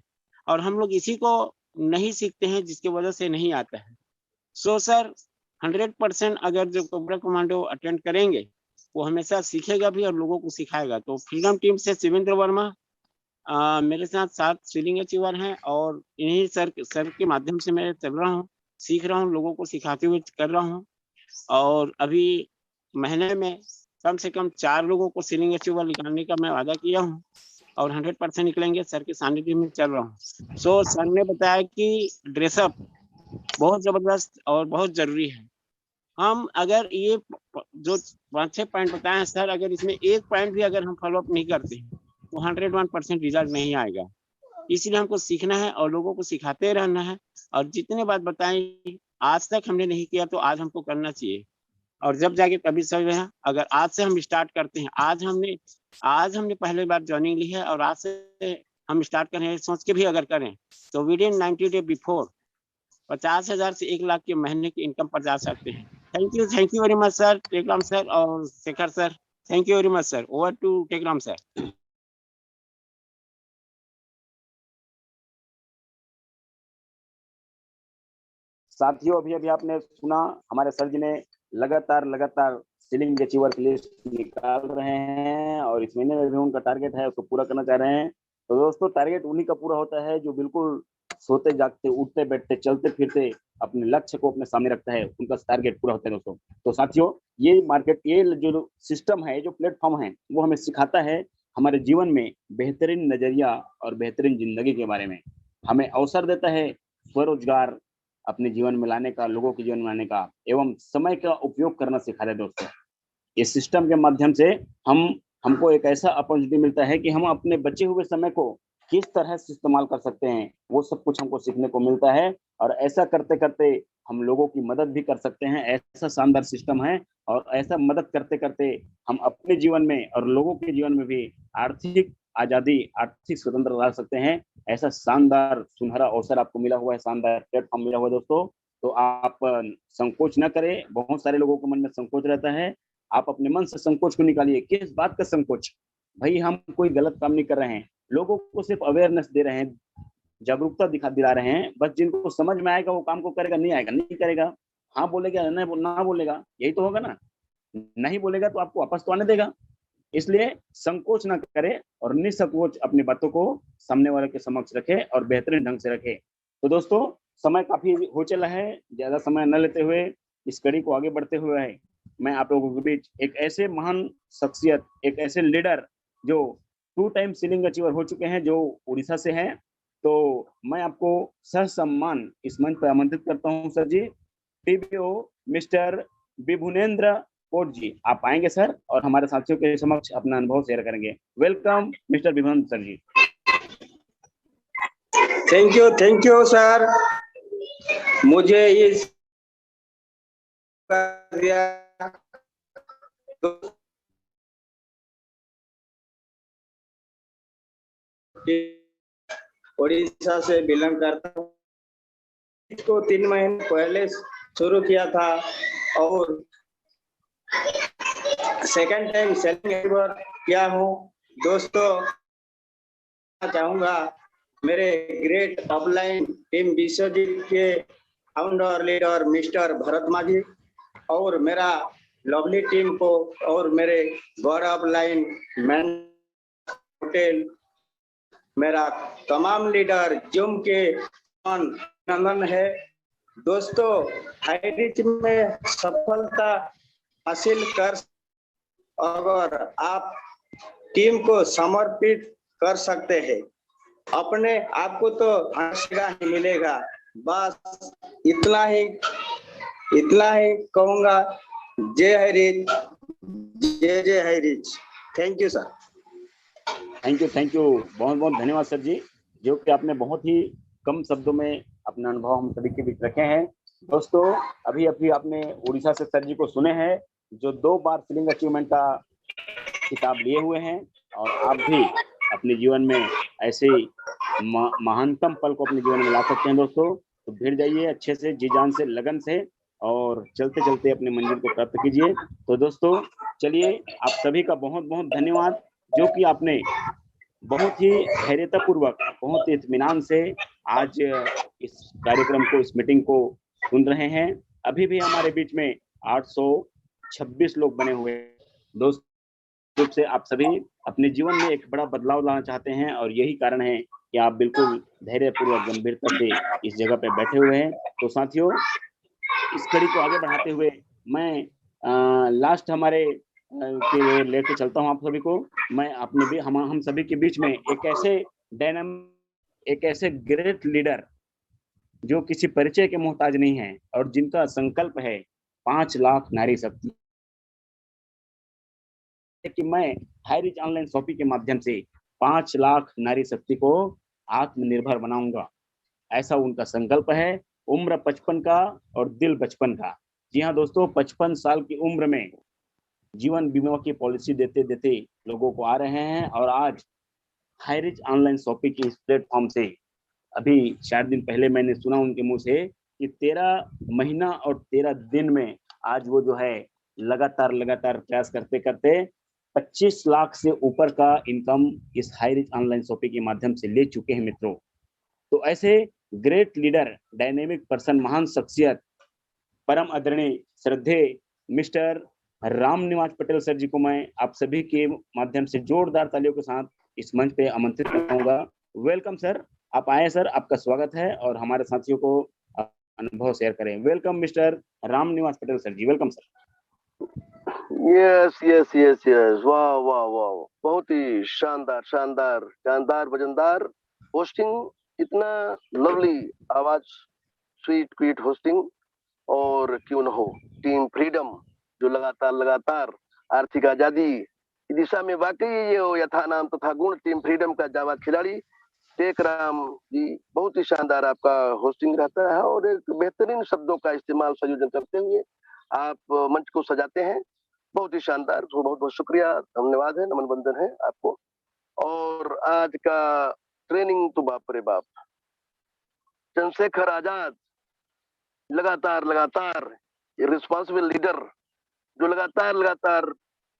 और हम लोग इसी को नहीं सीखते हैं, जिसकी वजह से नहीं आता है। सो सर 100% अगर जो कोबरा कमांडो अटेंड करेंगे, वो हमेशा सीखेगा भी और लोगों को सिखाएगा। तो फ्रीडम टीम से शिवेंद्र वर्मा मेरे साथ 7 सीलिंग अचीवर हैं और इन्हीं सर के माध्यम से मैं चल रहा हूँ, सीख रहा हूँ, लोगों को सिखाते हुए कर रहा हूँ। और अभी महीने में कम से कम 4 लोगों को सीलिंग अचीवर निकालने का मैं वादा किया हूँ और 100% निकलेंगे। सर के सानिध्य में चल रहा हूँ। सो सर ने बताया कि ड्रेसअप बहुत जबरदस्त और बहुत जरूरी है। हम अगर ये जो 5-6 पॉइंट बताए हैं सर, अगर इसमें एक पॉइंट भी अगर हम फॉलो अप नहीं करते हैं तो 101% रिजल्ट नहीं आएगा। इसलिए हमको सीखना है और लोगों को सिखाते रहना है। और जितने बात बताएं आज तक हमने नहीं किया तो आज हमको करना चाहिए, और जब जाके कभी समझ में, अगर आज से हम स्टार्ट करते हैं, आज हमने पहली बार ज्वाइनिंग ली है और आज से हम स्टार्ट कर रहे हैं, सोच के भी अगर करें तो विद इन 90 डे बिफोर 50,000 से 1 लाख के महीने की इनकम पर जा सकते हैं। Thank you very much sir, Tekram sir और Shekhar sir, thank you very much sir. Over to Tekram sir. साथियों, अभी आपने सुना हमारे सर जी ने लगातार सीलिंग अचीवर की लिस्ट निकाल रहे हैं और इस महीने में भी उनका टारगेट है, उसको पूरा करना चाह रहे हैं। तो दोस्तों, टारगेट उन्हीं का पूरा होता है जो बिल्कुल सोते जागते, उठते बैठते, चलते फिरते अपने लक्ष्य को अपने सामने रखता है, उनका टारगेट पूरा होता है दोस्तों। तो साथियों, ये मार्केट, ये जो सिस्टम है, जो प्लेटफॉर्म है, वो हमें सिखाता है हमारे जीवन में बेहतरीन नजरिया और बेहतरीन जिंदगी के बारे में। हमें अवसर देता है स्वरोजगार अपने जीवन में लाने का, लोगों के जीवन में लाने का, एवं समय का उपयोग करना सिखा रहे दोस्तों। इस सिस्टम के माध्यम से हमको एक ऐसा अपॉर्चुनिटी मिलता है कि हम अपने बचे हुए समय को किस तरह से इस्तेमाल कर सकते हैं, वो सब कुछ हमको सीखने को मिलता है। और ऐसा करते करते हम लोगों की मदद भी कर सकते हैं। ऐसा शानदार सिस्टम है, और ऐसा मदद करते करते हम अपने जीवन में और लोगों के जीवन में भी आर्थिक आजादी, आर्थिक स्वतंत्रता ला सकते हैं। ऐसा शानदार सुनहरा अवसर आपको मिला हुआ है, शानदार प्लेटफॉर्म मिला हुआ है दोस्तों। तो आप संकोच न करें। बहुत सारे लोगों के मन में संकोच रहता है, आप अपने मन से संकोच को निकालिए। किस बात का संकोच? भाई, हम कोई गलत काम नहीं कर रहे हैं, लोगों को सिर्फ अवेयरनेस दे रहे हैं, जागरूकता दिला रहे हैं। बस जिनको समझ में आएगा वो काम को करेगा, नहीं आएगा नहीं करेगा। हाँ बोलेगा, ना बोलेगा, यही तो होगा ना। नहीं बोलेगा तो आपको वापस तो आने देगा। इसलिए संकोच ना करे और निसंकोच अपनी बातों को सामने वाले के समक्ष रखे और बेहतरीन ढंग से रखे। तो दोस्तों, समय काफी हो चला है, ज्यादा समय न लेते हुए इस कड़ी को आगे बढ़ते हुए मैं आप लोगों के बीच एक ऐसे महान शख्सियत, एक ऐसे लीडर जो 2 टाइम सीलिंग अचीवर हो चुके हैं, जो उड़ीसा से हैं, तो मैं आपको सह सम्मान इस मंच पर आमंत्रित करता हूं। सर जी, टीबीओ मिस्टर विभुनेंद्र कोट जी, आप आएंगे सर और हमारे साथियों के समक्ष अपना अनुभव शेयर करेंगे। Welcome mister Vibhunendra sir ji. Thank you sir, मुझे इस उड़ीसा से बिलोंग करता हूँ। इसको 3 महीने पहले शुरू किया था और सेकंड टाइम सेलिंग किया हूँ। दोस्तों, चाहूंगा मेरे ग्रेट ऑफलाइन टीम विश्वजीत के फाउंडर लीडर मिस्टर भरत माझी और मेरा लवली टीम को और मेरे गॉड ऑफलाइन मैन होटल, मेरा तमाम लीडर जूम के अभिनंदन है। दोस्तों, हाई रिच में सफलता हासिल कर अगर आप टीम को समर्पित कर सकते हैं, अपने आप को तो हमेशा ही मिलेगा। बस इतना ही कहूंगा। जय है रिच, जय है rich. Thank you sir. Thank you, बहुत बहुत धन्यवाद सर जी, जो कि आपने बहुत ही कम शब्दों में अपना अनुभव हम सभी के बीच रखे हैं। दोस्तों, अभी आपने उड़ीसा से सर जी को सुने हैं, जो 2 बार सीलिंग अचीवमेंट का किताब लिए हुए हैं, और आप भी अपने जीवन में ऐसे महानतम पल को अपने जीवन में ला सकते हैं दोस्तों। तो भिड़ जाइए अच्छे से, जी जान से, लगन से, और चलते चलते अपने मंजिल को प्राप्त कीजिए। तो दोस्तों, चलिए, आप सभी का बहुत बहुत धन्यवाद, जो कि आपने बहुत ही धैर्यतापूर्वक, बहुत ही इत्मीनान से आज इस कार्यक्रम को, इस मीटिंग को सुन रहे हैं। अभी भी हमारे बीच में 826 लोग बने हुए हैं। दोस्त रूप से आप सभी अपने जीवन में एक बड़ा बदलाव लाना चाहते हैं, और यही कारण है कि आप बिल्कुल धैर्यपूर्वक, गंभीरता से इस जगह पे बैठे हुए हैं। तो साथियों, इस कड़ी को आगे बढ़ाते हुए मैं लास्ट हमारे के लेके चलता हूं आप सभी को। मैं अपने भी हम सभी के बीच में एक ऐसे ग्रेट लीडर, जो किसी परिचय के मोहताज नहीं है और जिनका संकल्प है 5 लाख नारी शक्ति, कि मैं हाई रिच ऑनलाइन शॉपिंग के माध्यम से 5 लाख नारी शक्ति को आत्मनिर्भर बनाऊंगा। ऐसा उनका संकल्प है, उम्र 55 का और दिल बचपन का। जी हाँ दोस्तों, 55 साल की उम्र में जीवन बीमा की पॉलिसी देते देते लोगों को आ रहे हैं, और आज हाईरिच ऑनलाइन शॉपिंग के इस प्लेटफॉर्म से अभी 4 दिन पहले मैंने सुना उनके मुंह से कि 13 महीना और 13 दिन में आज वो जो है लगातार प्रयास करते करते 25 लाख से ऊपर का इनकम इस हाईरिच ऑनलाइन शॉपिंग के माध्यम से ले चुके हैं मित्रों। तो ऐसे ग्रेट लीडर, डायनेमिक पर्सन, महान शख्सियत, परम आदरणीय श्रद्धेय मिस्टर राम निवास पटेल सर जी को मैं आप सभी के माध्यम से जोरदार तालियों के साथ इस मंच पे आमंत्रित करूंगा। वेलकम सर, आप आए सर, आपका स्वागत है, और हमारे साथियों को अनुभव शेयर करें। Welcome mister Ram Niwas Patel sir ji, welcome sir. Yes yes yes yes, वाह वाह वाह, बहुत ही शानदार शानदार शानदार वजनदार होस्टिंग, इतना लवली आवाज, स्वीट क्वीट होस्टिंग। और क्यों न हो टीम फ्रीडम जो लगातार आर्थिक आजादी की दिशा में वाकई ये यथा नाम तथा गुण टीम फ्रीडम का जाबाज खिलाड़ी टेकराम जी, बहुत ही शानदार आपका होस्टिंग रहता है, और एक बेहतरीन शब्दों का इस्तेमाल संयोजन करते हुए आप मंच को सजाते हैं। बहुत ही शानदार, तो बहुत बहुत शुक्रिया, धन्यवाद है, नमन बंदन है आपको। और आज का ट्रेनिंग तो बाप रे बाप, चंद्रशेखर आजाद लगातार रिस्पॉन्सिबल लीडर जो लगातार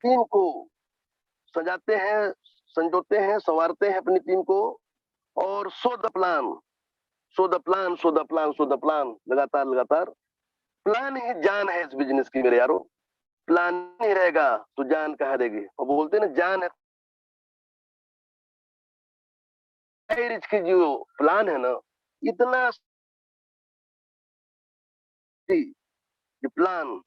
टीम को सजाते हैं, संजोते हैं, संवारते हैं अपनी टीम को, और सो द प्लान लगातार प्लान ही जान है इस बिजनेस की मेरे यारो। प्लान नहीं रहेगा तो जान कहाँ रहेगी, और बोलते हैं ना जान है। रिच की जो प्लान है ना, इतना ये प्लान,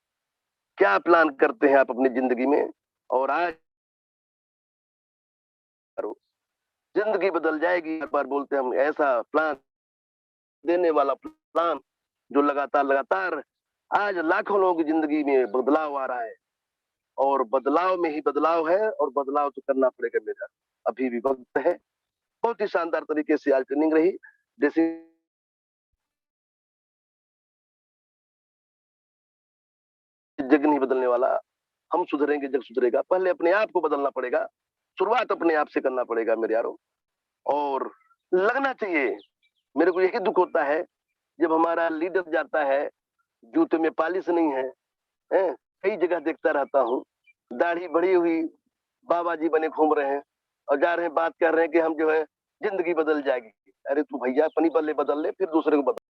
क्या प्लान करते हैं आप अपनी जिंदगी में, और आज जिंदगी बदल जाएगी। हर बार बोलते हैं हम, ऐसा प्लान देने वाला प्लान जो लगातार आज लाखों लोगों की जिंदगी में बदलाव आ रहा है, और बदलाव में ही बदलाव है, और बदलाव तो करना पड़ेगा मेरा, अभी भी वक्त है। बहुत ही शानदार तरीके से आज ट्रेनिंग रही, जैसे जग नहीं बदलने वाला, हम सुधरेंगे जग सुधरेगा। पहले अपने आप को बदलना पड़ेगा, शुरुआत अपने आप से करना पड़ेगा मेरे यारों, और लगना चाहिए। मेरे को यही दुख होता है जब हमारा लीडर जाता है, जूते में पॉलिश नहीं है, कई जगह देखता रहता हूँ, दाढ़ी बढ़ी हुई बाबा जी बने घूम रहे हैं, और जा रहे हैं बात कर रहे हैं कि हम जो है जिंदगी बदल जाएगी। अरे तू भैया अपनी बल्ले बदल ले, फिर दूसरे को बदल।